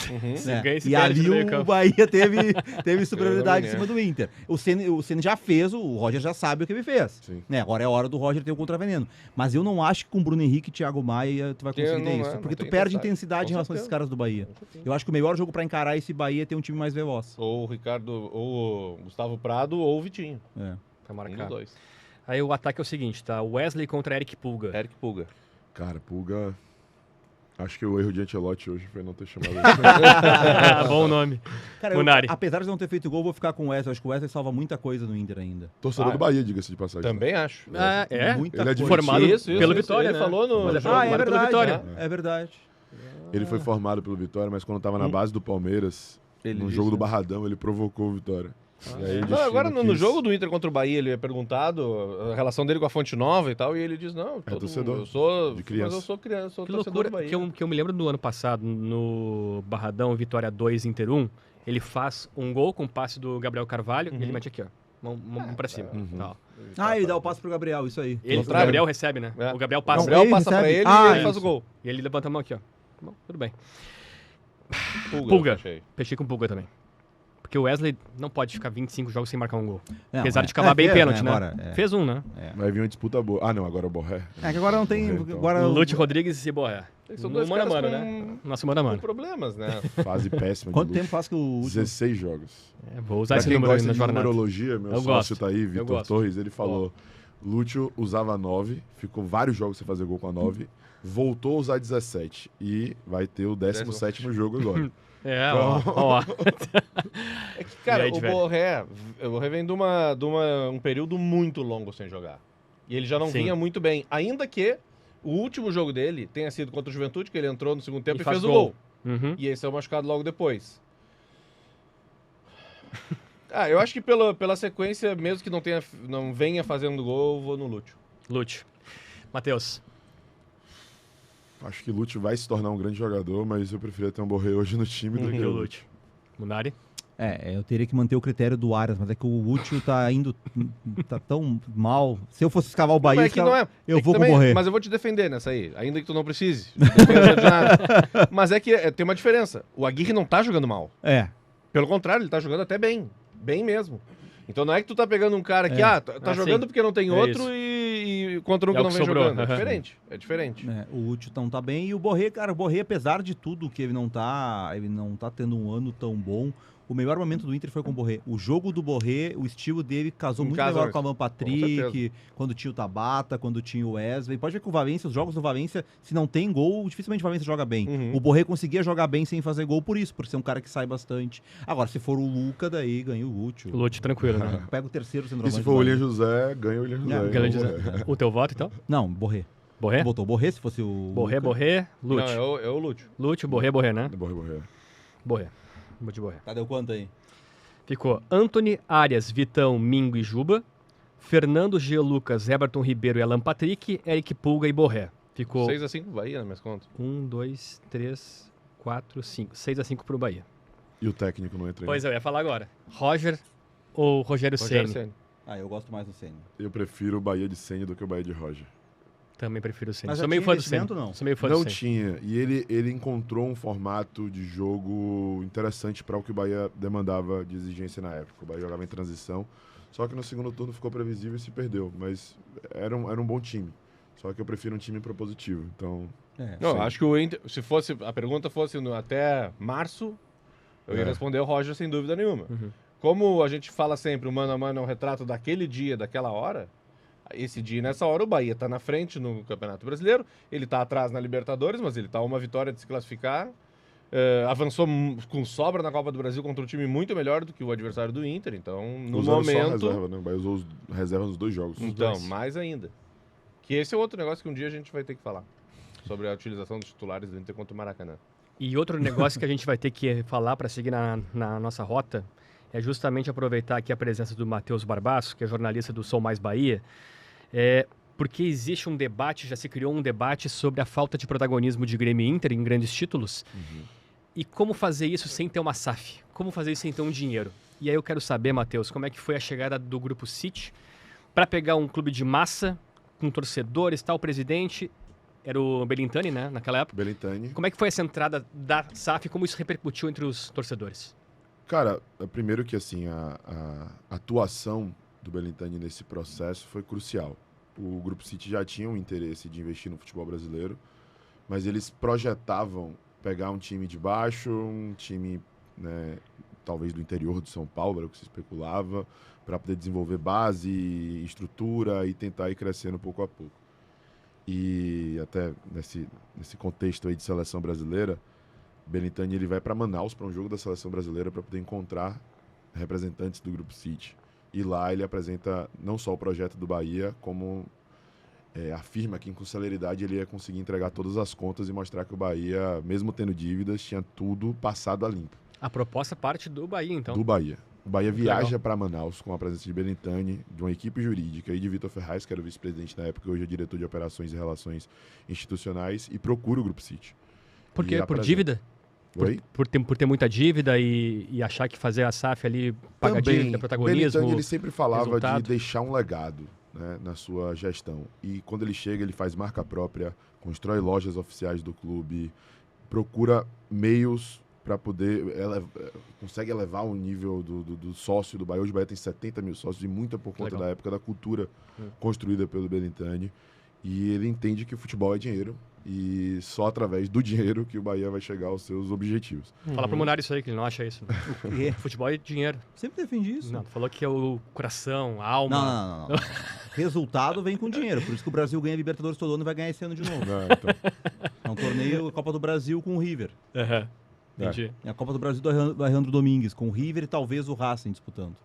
Né? Se e ali o Bahia teve superioridade em cima né? do Inter. O Ceni já fez, o Roger já sabe o que ele fez. Né? Agora é hora do Roger ter o contraveneno. Mas eu não acho que com Bruno Henrique e Thiago Maia tu vai conseguir ter isso. Porque tu perde intensidade em relação a esses caras do Bahia. Eu acho que o melhor jogo pra encarar esse Bahia é ter um time mais veloz. Ou o Ricardo, ou o Gustavo Prado, ou o Vitinho. Pra marcar. Um dos dois. Aí o ataque é o seguinte, tá? Wesley contra Eric Pulga. Eric Pulga. Cara, Pulga... Acho que o erro de Ancelotti hoje foi não ter chamado Bom nome. Cara, apesar de não ter feito gol, eu vou ficar com o Wesley. Acho que o Wesley salva muita coisa no Inter ainda. Torcedor do Bahia, diga-se de passagem. Também acho. Muita ele é coisa. Formado Isso, pelo Vitória, ele né? falou no jogo. É verdade. Vitória. É verdade. Ele foi formado pelo Vitória, mas quando estava na base do Palmeiras, no jogo do Barradão, ele provocou o Vitória. E aí Não, agora no jogo do Inter contra o Bahia, ele é perguntado a relação dele com a Fonte Nova e tal, e ele diz, não, torcedor eu sou de criança. Mas eu sou criança, sou Que torcedor loucura, do Bahia. que eu me lembro do ano passado, no Barradão, Vitória 2, Inter 1, ele faz um gol com o passe do Gabriel Carvalho, e ele mete aqui, ó, mão pra cima. Tal. Ele dá o passe pro Gabriel, isso aí. O Gabriel recebe, né? O Gabriel O passa. Gabriel passa pra ele e ele faz o gol. E ele levanta a mão aqui, ó. Bom, tudo bem. Pulga. Fechei com Pulga também. Porque o Wesley não pode ficar 25 jogos sem marcar um gol. Não, Apesar de cavar bem pênalti, né? Agora, Fez um, né? Vai vir uma disputa boa. Ah, não, agora é o Borré. É que agora não tem... Borré, então. Agora Lute Rodrigues e Borré. São dois mano a caras mano, né? Nosso mano a mano. com problemas, né? Fase péssima. Quanto de tempo Lute. faz que o último... 16 jogos. Vou usar Pra esse quem número aí gosta na de jornada. numerologia, meu Eu sócio gosto. tá aí, Eu Vitor gosto. Torres, ele falou, Lúcio usava 9, ficou vários jogos sem fazer gol com a 9, voltou a usar 17 e vai ter o 17º jogo agora. Ó. É que, cara, aí, o Borré vem de um período muito longo sem jogar. E ele já não Sim. vinha muito bem. Ainda que o último jogo dele tenha sido contra o Juventude, que ele entrou no segundo tempo e faz fez o gol. Uhum. E esse é o machucado logo depois. Eu acho que pela sequência, mesmo que não venha fazendo gol, eu vou no Lúcio. Lute. Matheus. Acho que Lúcio vai se tornar um grande jogador, mas eu preferia ter um Borré hoje no time do que o Lúcio. Munari. Eu teria que manter o critério do Arias, mas é que o útil tá indo... tá tão mal. Se eu fosse escavar o Bahia, eu vou com o Borré. Mas eu vou te defender nessa aí, ainda que tu não precise. Não defendo de nada. Mas é que tem uma diferença. O Aguirre não tá jogando mal. Pelo contrário, ele tá jogando até bem. Bem mesmo. Então não é que tu tá pegando um cara que, tá jogando porque não tem outro e contra um que não vem jogando. É diferente. O útil não tá bem. E o Borré, cara, apesar de tudo que ele não tá tendo um ano tão bom, o melhor momento do Inter foi com o Borré. O jogo do Borré, o estilo dele casou muito melhor com o Alan Patrick, quando tinha o Tabata, quando tinha o Wesley. Pode ver que o Valência, os jogos do Valência, se não tem gol, dificilmente o Valência joga bem. O Borré conseguia jogar bem sem fazer gol por ser um cara que sai bastante. Agora, se for o Luca, daí ganha o útil. Lute, tranquilo, né? Pega o terceiro E centroavante. se for o William José, ganha o William José. O teu voto, então? Não, Borré. Borré? Botou o Borré, se fosse o... Borré, Lute. Não, é o Lúcio. Lute, Borré, né? Borré. Borré. Vou de Borré. Tá, deu quanto aí? Ficou Antony, Arias, Vitão, Mingo e Juba. Fernando, Jean Lucas, Everton Ribeiro e Alan Patrick. Eric Pulga e Borré. Ficou 6-5 pro Bahia, nas minhas contas. 1, 2, 3, 4, 5. 6-5 pro Bahia. E o técnico não entra aí? Pois eu ia falar agora. Roger ou Rogério Ceni? Eu gosto mais do Ceni. Eu prefiro o Bahia de Ceni do que o Bahia de Roger. Também prefiro o Ceni. Mas Sou já meio tinha fã do Ceni. investimento, não? Sou meio fã Não do Ceni. tinha. E ele encontrou um formato de jogo interessante para o que o Bahia demandava de exigência na época. O Bahia jogava em transição, só que no segundo turno ficou previsível e se perdeu. Mas era um bom time. Só que eu prefiro um time propositivo. Então, Não, acho que o Inter, se fosse a pergunta fosse até março, eu ia responder o Roger sem dúvida nenhuma. Como a gente fala sempre, o mano a mano é um retrato daquele dia, daquela hora, esse dia e nessa hora o Bahia está na frente no Campeonato Brasileiro, ele está atrás na Libertadores, mas ele está uma vitória de se classificar, avançou com sobra na Copa do Brasil contra um time muito melhor do que o adversário do Inter, então no usando momento... só reserva, né? O Bahia usou reserva nos 2 jogos. Então, mais ainda. Que esse é outro negócio que um dia a gente vai ter que falar, sobre a utilização dos titulares do Inter contra o Maracanã. E outro negócio que a gente vai ter que falar para seguir na nossa rota é justamente aproveitar aqui a presença do Matheus Barbaço, que é jornalista do Sou Mais Bahia, porque existe um debate, já se criou um debate sobre a falta de protagonismo de Grêmio e Inter em grandes títulos e como fazer isso sem ter uma SAF, como fazer isso sem ter um dinheiro. E aí eu quero saber, Matheus, como é que foi a chegada do Grupo City para pegar um clube de massa, com torcedores, tal, o presidente... Era o Belintani, né, naquela época. Belintani. Como é que foi essa entrada da SAF e como isso repercutiu entre os torcedores? Cara, primeiro que assim, a atuação do Belintani nesse processo foi crucial. O Grupo City já tinha um interesse de investir no futebol brasileiro, mas eles projetavam pegar um time de baixo, um time, né, talvez do interior de São Paulo, era o que se especulava, para poder desenvolver base, estrutura e tentar ir crescendo pouco a pouco. E até nesse contexto aí de seleção brasileira, Belintani ele vai para Manaus para um jogo da seleção brasileira para poder encontrar representantes do Grupo City. E lá ele apresenta não só o projeto do Bahia, como afirma que com celeridade ele ia conseguir entregar todas as contas e mostrar que o Bahia, mesmo tendo dívidas, tinha tudo passado a limpo. A proposta parte do Bahia, então. Do Bahia. O Bahia viaja para Manaus com a presença de Belintani, de uma equipe jurídica e de Vitor Ferraz, que era o vice-presidente na época, hoje é diretor de operações e relações institucionais, e procura o Grupo City. Por quê? Por dívida? Oi? Por ter muita dívida e achar que fazer a SAF ali paga dívida, protagonismo, Belintani, ele sempre falava resultado. de deixar um legado, né, na sua gestão. E quando ele chega, ele faz marca própria, constrói lojas oficiais do clube, procura meios para poder, consegue elevar o nível do sócio do Bahia. Hoje o Bahia tem 70 mil sócios e muito por conta da época da cultura construída pelo Belintani. E ele entende que o futebol é dinheiro e só através do dinheiro que o Bahia vai chegar aos seus objetivos. Fala pro Munari isso aí, que ele não acha isso. Né? Futebol é dinheiro. Sempre defendi isso. Não, falou que é o coração, a alma. Não. Resultado vem com dinheiro. Por isso que o Brasil ganha Libertadores todo ano e vai ganhar esse ano de novo. Então, É um torneio Copa do Brasil com o River. Entendi. É a Copa do Brasil do Alejandro Domingues, com o River e talvez o Racing disputando.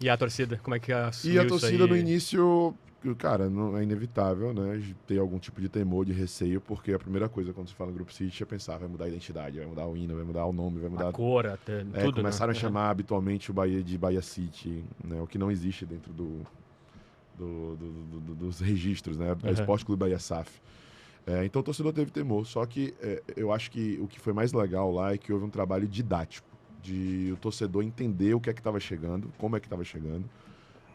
E a torcida, como é que assumiu e a torcida isso aí? no início, cara, não é inevitável, né, ter algum tipo de temor, de receio, porque a primeira coisa quando se fala no Grupo City é pensar, vai mudar a identidade, vai mudar o hino, vai mudar o nome, vai mudar a cor, até tudo, começaram né? a chamar habitualmente o Bahia de Bahia City, né, o que não existe dentro dos registros, né, é Esporte Clube Bahia SAF. Então o torcedor teve temor, só que eu acho que o que foi mais legal lá é que houve um trabalho didático, de o torcedor entender o que é que estava chegando, como é que estava chegando,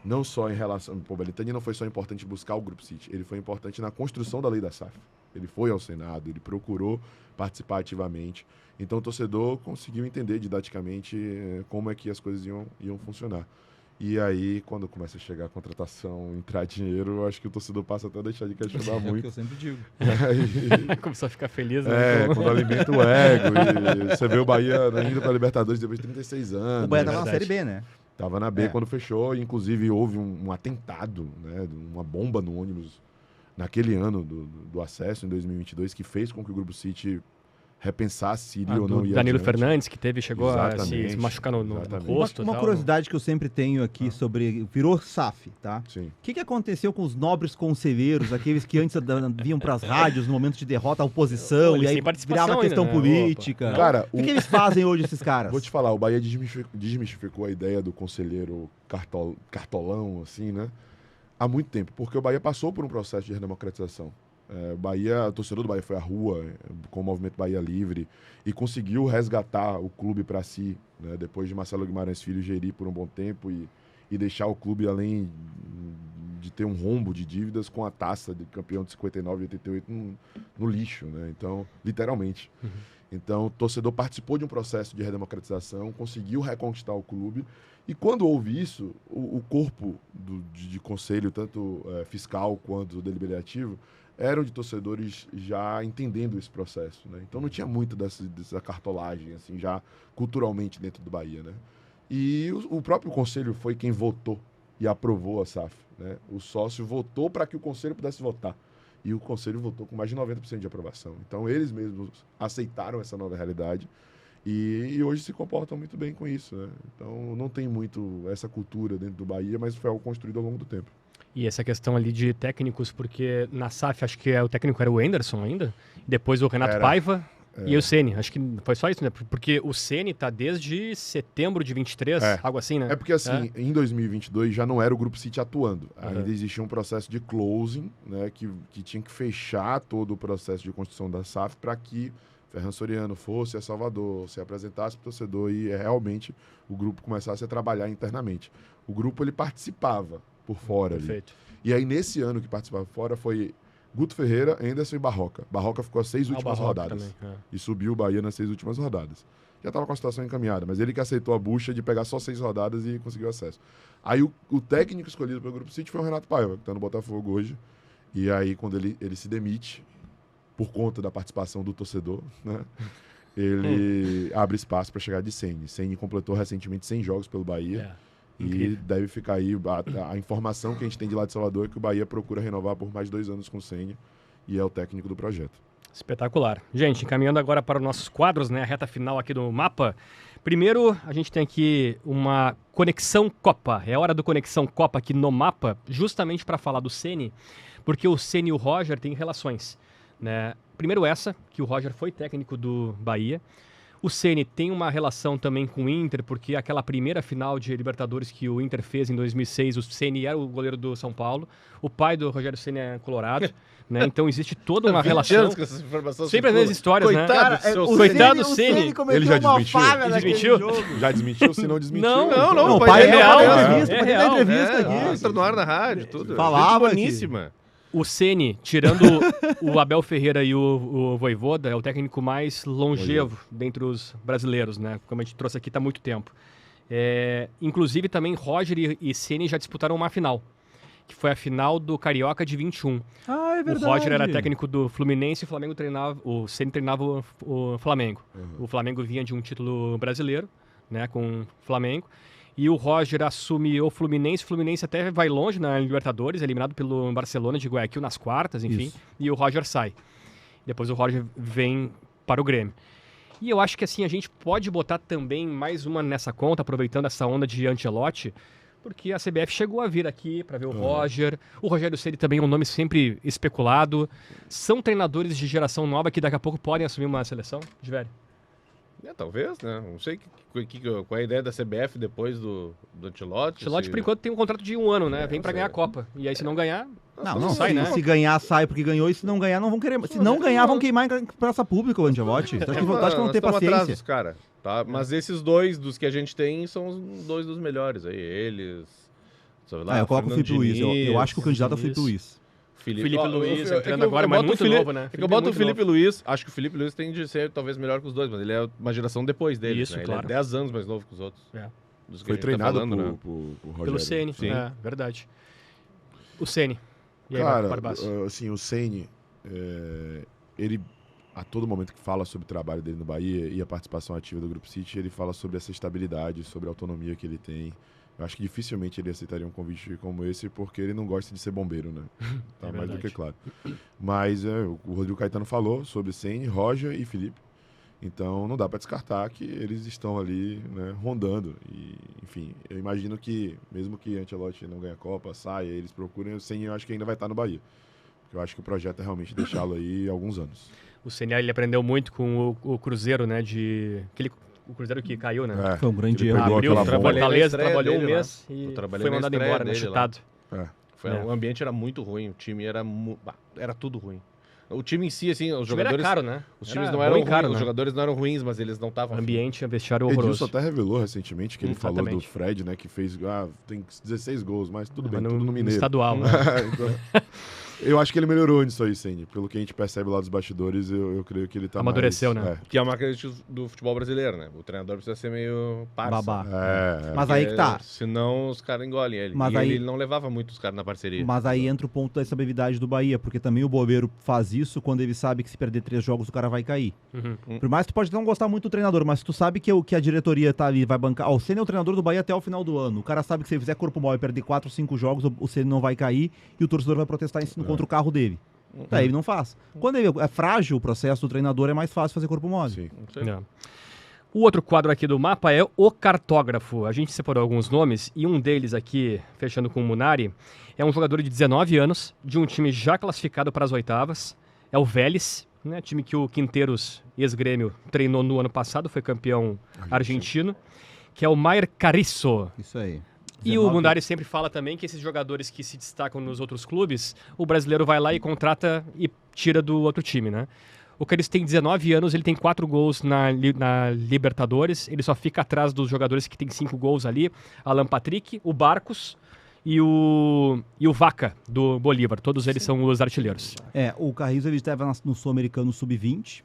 não só em relação... O Belintani não foi só importante buscar o Grupo City, ele foi importante na construção da lei da SAF. Ele foi ao Senado, ele procurou participar ativamente, então o torcedor conseguiu entender didaticamente como é que as coisas iam funcionar. E aí, quando começa a chegar a contratação, entrar dinheiro, eu acho que o torcedor passa até a deixar de questionar muito. É o que eu sempre digo. Começou a ficar feliz, né? Quando alimenta o ego. E você vê o Bahia indo para Libertadores depois de 36 anos. O Bahia tava na Série B, né? Tava na B quando fechou. Inclusive, houve um atentado, né, uma bomba no ônibus naquele ano do acesso, em 2022, que fez com que o Grupo City repensasse se iria ou não ia Danilo adiante. Fernandes, que chegou a se machucar no rosto. Uma curiosidade que eu sempre tenho aqui sobre... Virou SAF, tá? Sim. O que aconteceu com os nobres conselheiros, aqueles que antes vinham para as rádios no momento de derrota, a oposição, e aí virava questão política? Cara, o que eles fazem hoje, esses caras? Vou te falar, o Bahia desmistificou a ideia do conselheiro cartolão, assim, né? Há muito tempo, porque o Bahia passou por um processo de redemocratização. O torcedor do Bahia foi à rua com o movimento Bahia Livre e conseguiu resgatar o clube para si, né, depois de Marcelo Guimarães Filho gerir por um bom tempo e deixar o clube, além de ter um rombo de dívidas com a taça de campeão de 59 e 88 no lixo, né? Então, literalmente. Então, o torcedor participou de um processo de redemocratização, conseguiu reconquistar o clube. E quando houve isso, o corpo de conselho, tanto fiscal quanto deliberativo, eram de torcedores já entendendo esse processo, né? Então não tinha muito dessa cartolagem, assim, já culturalmente dentro do Bahia, né? E o próprio conselho foi quem votou e aprovou a SAF, né? O sócio votou para que o conselho pudesse votar. E o conselho votou com mais de 90% de aprovação. Então eles mesmos aceitaram essa nova realidade e hoje se comportam muito bem com isso, né? Então não tem muito essa cultura dentro do Bahia, mas foi algo construído ao longo do tempo. E essa questão ali de técnicos, porque na SAF acho que o técnico era o Anderson ainda, depois o Renato Paiva e o Ceni. Acho que foi só isso, né? Porque o Ceni tá desde setembro de 23, algo assim, né? É porque assim, em 2022 já não era o Grupo City atuando. Ainda existia um processo de closing, né? Que tinha que fechar todo o processo de construção da SAF para que Ferran Soriano fosse a Salvador, se apresentasse para o torcedor e realmente o grupo começasse a trabalhar internamente. O grupo ele participava por fora. Perfeito. Ali. E aí, nesse ano que participava fora, foi Guto Ferreira, Anderson e Barroca. Barroca ficou as 6 últimas rodadas. Também, E subiu o Bahia nas 6 últimas rodadas. Já estava com a situação encaminhada, mas ele que aceitou a bucha de pegar só 6 rodadas e conseguiu acesso. Aí o técnico escolhido pelo Grupo City foi o Renato Paiva, que está no Botafogo hoje. E aí, quando ele se demite, por conta da participação do torcedor, né? Ele abre espaço para chegar de Ceni. Ceni completou recentemente 100 jogos pelo Bahia. E deve ficar aí, a informação que a gente tem de lá de Salvador é que o Bahia procura renovar por mais 2 anos com o Ceni e é o técnico do projeto. Espetacular. Gente, encaminhando agora para os nossos quadros, né, a reta final aqui do mapa. Primeiro, a gente tem aqui uma Conexão Copa. É hora do Conexão Copa aqui no mapa, justamente para falar do Ceni, porque o Ceni e o Roger têm relações, né? Primeiro essa, que o Roger foi técnico do Bahia. O Ceni tem uma relação também com o Inter, porque aquela primeira final de Libertadores que o Inter fez em 2006, o Ceni era o goleiro do São Paulo. O pai do Rogério Ceni é colorado, né? Então existe toda uma relação. Sempre as mesmas histórias, coitado, né? Coitado do Ceni. Ele já desmentiu? Desmentiu? Já desmentiu? Se não desmentiu... Não, o pai é real. É real. Entrevista aqui. Entra no ar na rádio, tudo. Falava boníssima. O Ceni, tirando o Abel Ferreira e o Vojvoda, é o técnico mais longevo dentre os brasileiros, né? Como a gente trouxe aqui, está há muito tempo. Inclusive, também Roger e Ceni já disputaram uma final, que foi a final do Carioca de 21. Ah, é verdade. O Roger era técnico do Fluminense e o Ceni treinava o Flamengo. O Flamengo vinha de um título brasileiro, né, com o Flamengo. E o Roger assume o Fluminense até vai longe na Libertadores, eliminado pelo Barcelona de Guayaquil nas quartas, enfim. Isso. E o Roger sai. Depois o Roger vem para o Grêmio. E eu acho que assim, a gente pode botar também mais uma nessa conta, aproveitando essa onda de Ancelotti, porque a CBF chegou a vir aqui para ver o Roger. O Rogério Ceni também é um nome sempre especulado. São treinadores de geração nova que daqui a pouco podem assumir uma seleção, de velho. Talvez, né? Não sei qual é a ideia da CBF depois do Ancelotti. Ancelotti, por enquanto, tem um contrato de 1 ano, né? Vem pra ganhar a Copa. E aí, se não ganhar, não sai, né? Se ganhar, sai porque ganhou. E se não ganhar, não vão querer. Se não ganhar, vão queimar em praça pública o Ancelotti. Acho que vão ter paciência. Atrasos, cara, tá? Mas esses 2 dos que a gente tem são os 2 dos melhores. Aí, eles... eu coloco o Felipe Luiz. Eu acho que o candidato é o Felipe Luiz. Felipe Luiz entrando agora, mas muito novo, né? Eu boto o Felipe Luiz, acho que o Felipe Luiz tem de ser talvez melhor que os 2, mas ele é uma geração depois dele. Isso, né? claro. Ele é 10 anos mais novo que os outros. Foi treinado tá falando, por Rogério. Pelo Ceni, verdade. O Ceni. E aí, cara, assim, o Ceni, ele, a todo momento que fala sobre o trabalho dele no Bahia e a participação ativa do Grupo City, ele fala sobre essa estabilidade, sobre a autonomia que ele tem. Eu acho que dificilmente ele aceitaria um convite como esse, porque ele não gosta de ser bombeiro, né? Tá mais do que claro. Mas o Rodrigo Caetano falou sobre Ceni, Roger e Felipe. Então não dá para descartar que eles estão ali, né, rondando. E, enfim, eu imagino que, mesmo que Ancelotti não ganhe a Copa, saia, eles procurem, o Ceni eu acho que ainda vai estar no Bahia. Porque eu acho que o projeto é realmente deixá-lo aí há alguns anos. O Ceni, ele aprendeu muito com o Cruzeiro, né? O Cruzeiro que caiu, né? Foi um grande erro. Abriu, Fortaleza, trabalhou um mês e foi mandado embora, né? Chutado. O ambiente era muito ruim, o time era tudo ruim. O time em si, assim, os O time era jogadores... caro, né? Os times Era não eram bem ruins, caro, os né? jogadores não eram ruins, mas eles não estavam... Ambiente, vestiário Edilson horroroso. até revelou recentemente que ele falou do Exatamente. Fred, né? Que fez, tem 16 gols, mas tudo bem, Mas tudo no Mineiro. estadual, né? Então, eu acho que ele melhorou nisso aí, Ceni. Pelo que a gente percebe lá dos bastidores, eu creio que ele tá Amadureceu, mais... né? Que é uma característica do futebol brasileiro, né? O treinador precisa ser meio parça. Babá. Mas aí que tá. Senão os caras engolem ele. Mas E aí- ele não levava muito os caras na parceria. Mas aí entra o ponto da estabilidade do Bahia, porque também o Bobeiro faz isso quando ele sabe que se perder 3 jogos o cara vai cair. Uhum. Por mais que tu pode não gostar muito do treinador, mas tu sabe que a diretoria tá ali, vai bancar. O Ceni é o treinador do Bahia até o final do ano. O cara sabe que se ele fizer corpo mole e perder 4 ou 5 jogos, o Ceni não vai cair e o torcedor vai protestar contra o carro dele. Daí ele não faz. Quando é frágil o processo do treinador, é mais fácil fazer corpo mole. Sim. Não sei. É. O outro quadro aqui do mapa é o cartógrafo. A gente separou alguns nomes e um deles aqui, fechando com o Munari, é um jogador de 19 anos, de um time já classificado para as oitavas. É o Vélez, né? Time que o Quinteiros, ex-grêmio, treinou no ano passado, foi campeão argentino, que é o Maier Carriço. Isso aí. E o Munari sempre fala também que esses jogadores que se destacam nos outros clubes, o brasileiro vai lá e contrata e tira do outro time, né? O Carriço tem 19 anos, ele tem 4 gols na Libertadores, ele só fica atrás dos jogadores que tem 5 gols ali, Alan Patrick, o Barcos e o Vaca, do Bolívar. Todos eles são os artilheiros. O Carrizo ele estava no Sul-Americano Sub-20,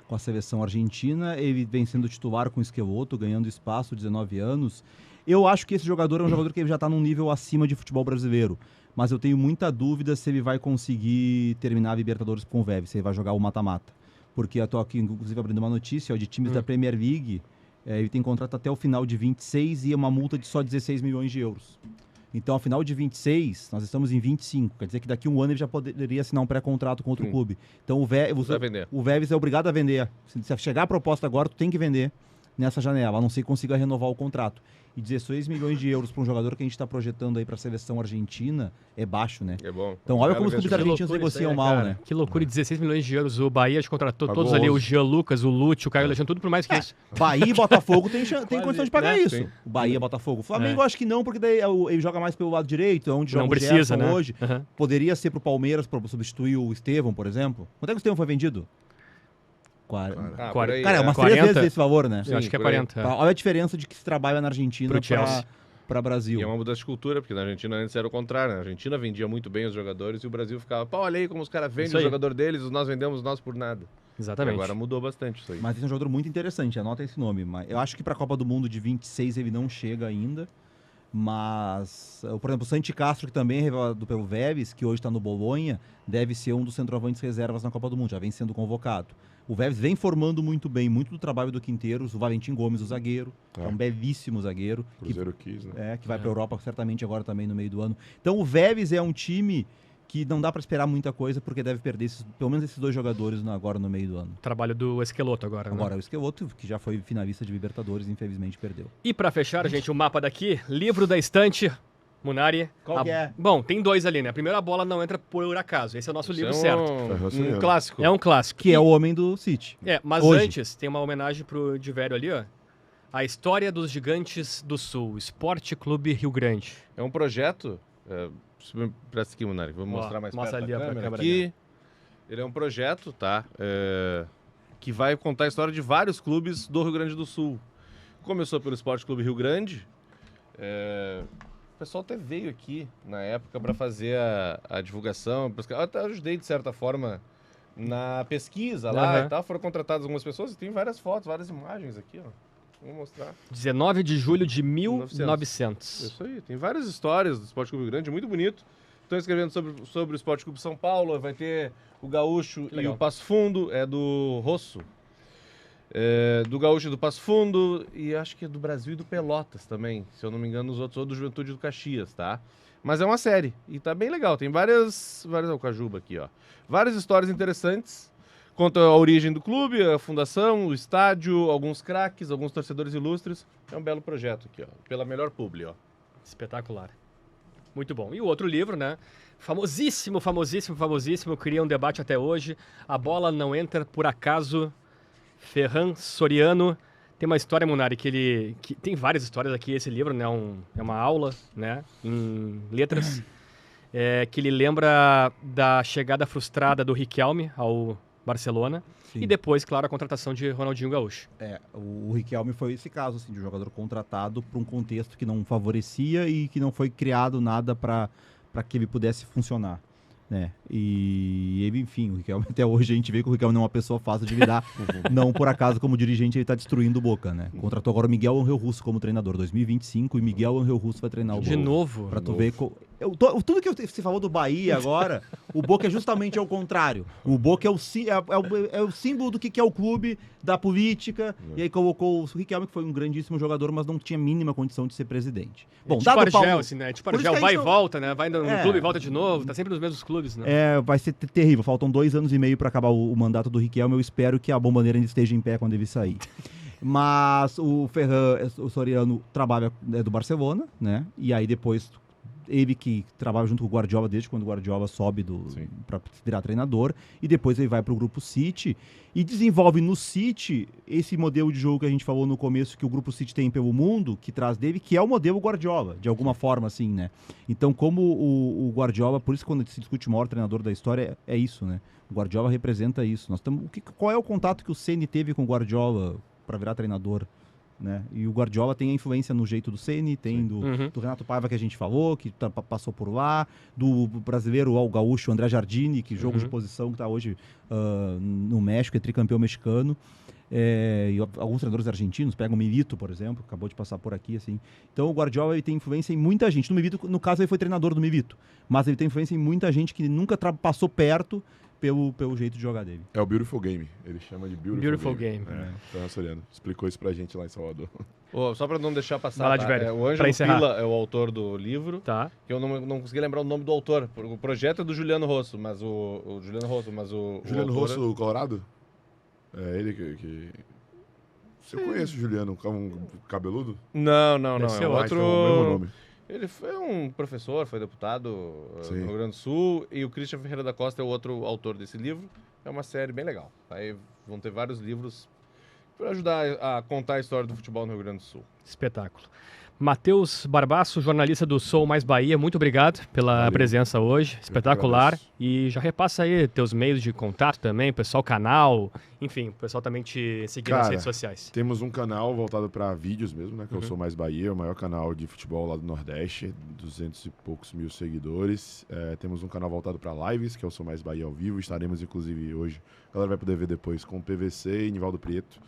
com a seleção argentina. Ele vem sendo titular com o Esqueloto, ganhando espaço, 19 anos. Eu acho que esse jogador é um jogador que já está num nível acima de futebol brasileiro. Mas eu tenho muita dúvida se ele vai conseguir terminar a Libertadores com o Vélez, se ele vai jogar o mata-mata. Porque eu tô aqui, inclusive, abrindo uma notícia de times da Premier League. Ele tem contrato até o final de 26 e uma multa de só 16 milhões de euros. Então, ao final de 26, nós estamos em 25. Quer dizer que daqui a um ano ele já poderia assinar um pré-contrato com outro clube. Então, o Vélez é obrigado a vender. Se chegar a proposta agora, tu tem que vender nessa janela, a não ser que consiga renovar o contrato. E 16 milhões de euros para um jogador que a gente está projetando aí para a seleção argentina é baixo, né? É bom. Então, olha como os clubes argentinos negociam mal, né? Que loucura, 16 milhões de euros. O Bahia contratou Pagou todos ali, 11. o Jean Lucas, o Lúcio, o Caio Alexandre, tudo por mais que isso. Bahia e Botafogo tem condição de pagar né? isso. Sim. O Bahia e Botafogo. O Flamengo acho que não, porque daí ele joga mais pelo lado direito, é onde joga Não o precisa, Gerson né? hoje. Uhum. Poderia ser pro Palmeiras para substituir o Estevão, por exemplo. Quanto é que o Estevão foi vendido? Ah, Por aí, Cara, é umas 40? 3 vezes esse valor, né? Eu acho que é por aí. 40. é. Olha a diferença de que se trabalha na Argentina Pro Chelsea. para Brasil. E é uma mudança de cultura, porque na Argentina antes era o contrário. Né? A Argentina vendia muito bem os jogadores e o Brasil ficava, pô, olha aí como os caras vendem Isso o aí. jogador deles, nós vendemos nós por nada. E Exatamente. agora mudou bastante isso aí. Mas esse é um jogador muito interessante, anota esse nome. Mas eu acho que para a Copa do Mundo de 26 ele não chega ainda. Mas, por exemplo, o Santi Castro, que também é revelado pelo Vélez, que hoje está no Bolonha, deve ser um dos centroavantes reservas na Copa do Mundo, já vem sendo convocado. O Vélez vem formando muito bem, muito do trabalho do Quinteiros, o Valentim Gomes, o zagueiro, que é um belíssimo zagueiro. Cruzeiro quis, né? Que vai para a Europa certamente agora também no meio do ano. Então o Vélez é um time que não dá para esperar muita coisa, porque deve perder pelo menos esses 2 jogadores agora no meio do ano. Trabalho do Esqueloto agora, né? Agora, o Esqueloto, que já foi finalista de Libertadores, infelizmente perdeu. E pra fechar, gente, o mapa daqui, livro da estante, Munari. Qual que é? Bom, tem 2 ali, né? A primeira bola não entra por acaso. Esse é o nosso livro Isso certo. um clássico. É um clássico. Que é o homem do City. Mas Hoje. antes, tem uma homenagem pro Divério ali, ó. A História dos Gigantes do Sul, Esporte Clube Rio Grande. É um projeto... Presta aqui, Munari. Vou Ó, mostrar mais mostra perto ali, da ó, pra câmera. câmera Aqui, ele é um projeto, tá? Que vai contar a história de vários clubes do Rio Grande do Sul. Começou pelo Esporte Clube Rio Grande. O pessoal até veio aqui na época para fazer a divulgação. Eu até ajudei, de certa forma, na pesquisa lá e tal. Foram contratadas algumas pessoas e tem várias fotos, várias imagens aqui, ó. Vou mostrar. 19 de julho de 1900. Isso aí, tem várias histórias do Esporte Clube Rio Grande, muito bonito. Estão escrevendo sobre o Esporte Clube São Paulo, vai ter o Gaúcho e o Passo Fundo, é do Rosso. Do Gaúcho e do Passo Fundo, e acho que é do Brasil e do Pelotas também, se eu não me engano, os outros são do Juventude do Caxias, tá? Mas é uma série, e tá bem legal, tem várias o Cajuba aqui, ó. Várias histórias interessantes. Conta a origem do clube, a fundação, o estádio, alguns craques, alguns torcedores ilustres. É um belo projeto aqui, ó. Pela Melhor Publi, ó. Espetacular. Muito bom. E o outro livro, né? Famosíssimo, cria um debate até hoje. A Bola Não Entra por Acaso. Ferran Soriano. Tem uma história, Munari, que tem várias histórias aqui. Esse livro, né? É uma aula, né? Em letras. que ele lembra da chegada frustrada do Riquelme ao Barcelona. Sim. E depois, claro, a contratação de Ronaldinho Gaúcho. O Riquelme foi esse caso, assim, de um jogador contratado para um contexto que não favorecia e que não foi criado nada para que ele pudesse funcionar. Né? E ele, enfim, o Riquelme, até hoje a gente vê que o Riquelme não é uma pessoa fácil de lidar. Não por acaso, como dirigente, ele está destruindo o Boca, né? Contratou agora o Miguel Ángel Russo como treinador, 2025, e Miguel Ángel Russo vai treinar o Boca. De novo? Pra tu ver... tudo que você falou do Bahia agora, o Boca é justamente ao contrário. O Boca é o símbolo do que é o clube, da política, e aí colocou o Riquelme, que foi um grandíssimo jogador, mas não tinha mínima condição de ser presidente. Bom, tipo Argel, assim, né? Tipo Argel, vai e volta, né? Vai no clube e volta de novo, tá sempre nos mesmos clubes, né? Vai ser terrível. Faltam 2 anos e meio para acabar o mandato do Riquelme. Eu espero que a Bomboneira ainda esteja em pé quando ele sair. Mas o Ferran, o Soriano, trabalha do Barcelona, né? E aí depois ele que trabalha junto com o Guardiola desde quando o Guardiola sobe para virar treinador, e depois ele vai para o Grupo City e desenvolve no City esse modelo de jogo que a gente falou no começo, que o Grupo City tem pelo mundo, que traz dele, que é o modelo Guardiola, de alguma forma, assim, né? Então, como o Guardiola, por isso que quando se discute o maior treinador da história, é isso, né? O Guardiola representa isso. Qual é o contato que o Ceni teve com o Guardiola para virar treinador? Né? E o Guardiola tem a influência no jeito do Ceni, tem do Renato Paiva que a gente falou, que passou por lá, do brasileiro ao gaúcho André Jardini, que jogo de posição que está hoje no México, é tricampeão mexicano. E alguns treinadores argentinos, pega o Milito, por exemplo, acabou de passar por aqui, assim. Então o Guardiola ele tem influência em muita gente. No caso ele foi treinador do Milito, mas ele tem influência em muita gente que nunca passou perto pelo jeito de jogar dele. É o Beautiful Game, ele chama de Beautiful Game. Ferran Soriano explicou isso pra gente lá em Salvador. Só pra não deixar passar, o Ângelo Pila é o autor do livro, que eu não consegui lembrar o nome do autor. O projeto é do Juliano Rosso, mas o Juliano Rosso, Colorado? É ele que... Você conhece o Juliano, cabeludo? Não. É outro... o mesmo nome. Ele foi um professor, foi deputado no Rio Grande do Sul, e o Christian Ferreira da Costa é o outro autor desse livro. É uma série bem legal. Aí vão ter vários livros para ajudar a contar a história do futebol no Rio Grande do Sul. Espetáculo. Matheus Barbaço, jornalista do Sou Mais Bahia, muito obrigado pela presença hoje, espetacular. E já repassa aí teus meios de contato também, pessoal, canal, enfim, o pessoal também te seguir nas redes sociais. Temos um canal voltado para vídeos mesmo, né, que é o Sou Mais Bahia, o maior canal de futebol lá do Nordeste, 200 e poucos mil seguidores. Temos um canal voltado para lives, que é o Sou Mais Bahia ao vivo, estaremos inclusive hoje, a galera vai poder ver depois, com o PVC e Nivaldo Prieto,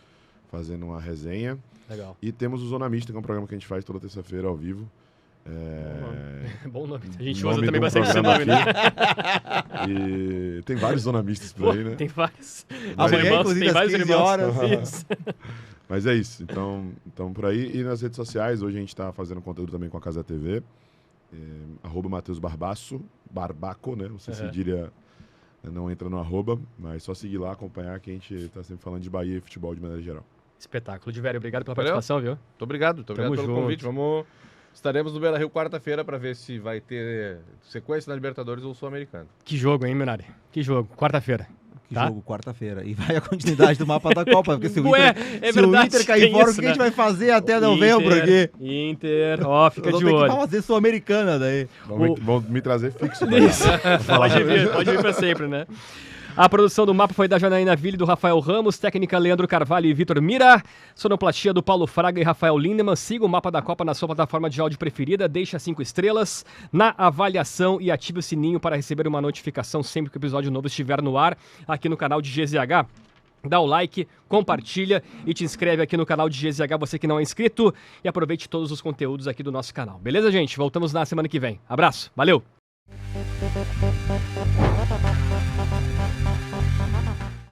fazendo uma resenha. Legal. E temos o Zona Mista, que é um programa que a gente faz toda terça-feira ao vivo. Bom nome. A gente usa também bastante esse nome, né? E tem vários Zona Mistas por aí, né? Tem vários. Tem vários irmãos. Mas é isso. Então por aí. E nas redes sociais, hoje a gente está fazendo conteúdo também com a Casa TV. @Matheus Barbaço, Barbaco, né? Você cedilha não entra no @, mas só seguir lá, acompanhar, que a gente está sempre falando de Bahia e futebol de maneira geral. Espetáculo. Diverio, obrigado pela participação, viu? Muito obrigado pelo convite. Estaremos no Beira-Rio quarta-feira para ver se vai ter sequência na Libertadores ou Sul-Americano. Que jogo, hein, Menari? Que jogo, quarta-feira. Jogo quarta-feira. E vai a continuidade do mapa da Copa, porque se o Inter cair fora, o que a gente vai fazer até novembro aqui? Fica de olho. Vamos fazer Sul-Americana daí. Vão me trazer fixo. Pode vir para sempre, né? A produção do mapa foi da Janaína Ville, do Rafael Ramos, técnica Leandro Carvalho e Vitor Mira, sonoplastia do Paulo Fraga e Rafael Lindemann. Siga o Mapa da Copa na sua plataforma de áudio preferida, deixa 5 estrelas na avaliação e ative o sininho para receber uma notificação sempre que o episódio novo estiver no ar aqui no canal de GZH. Dá o like, compartilha e te inscreve aqui no canal de GZH, você que não é inscrito, e aproveite todos os conteúdos aqui do nosso canal. Beleza, gente? Voltamos na semana que vem. Abraço, valeu!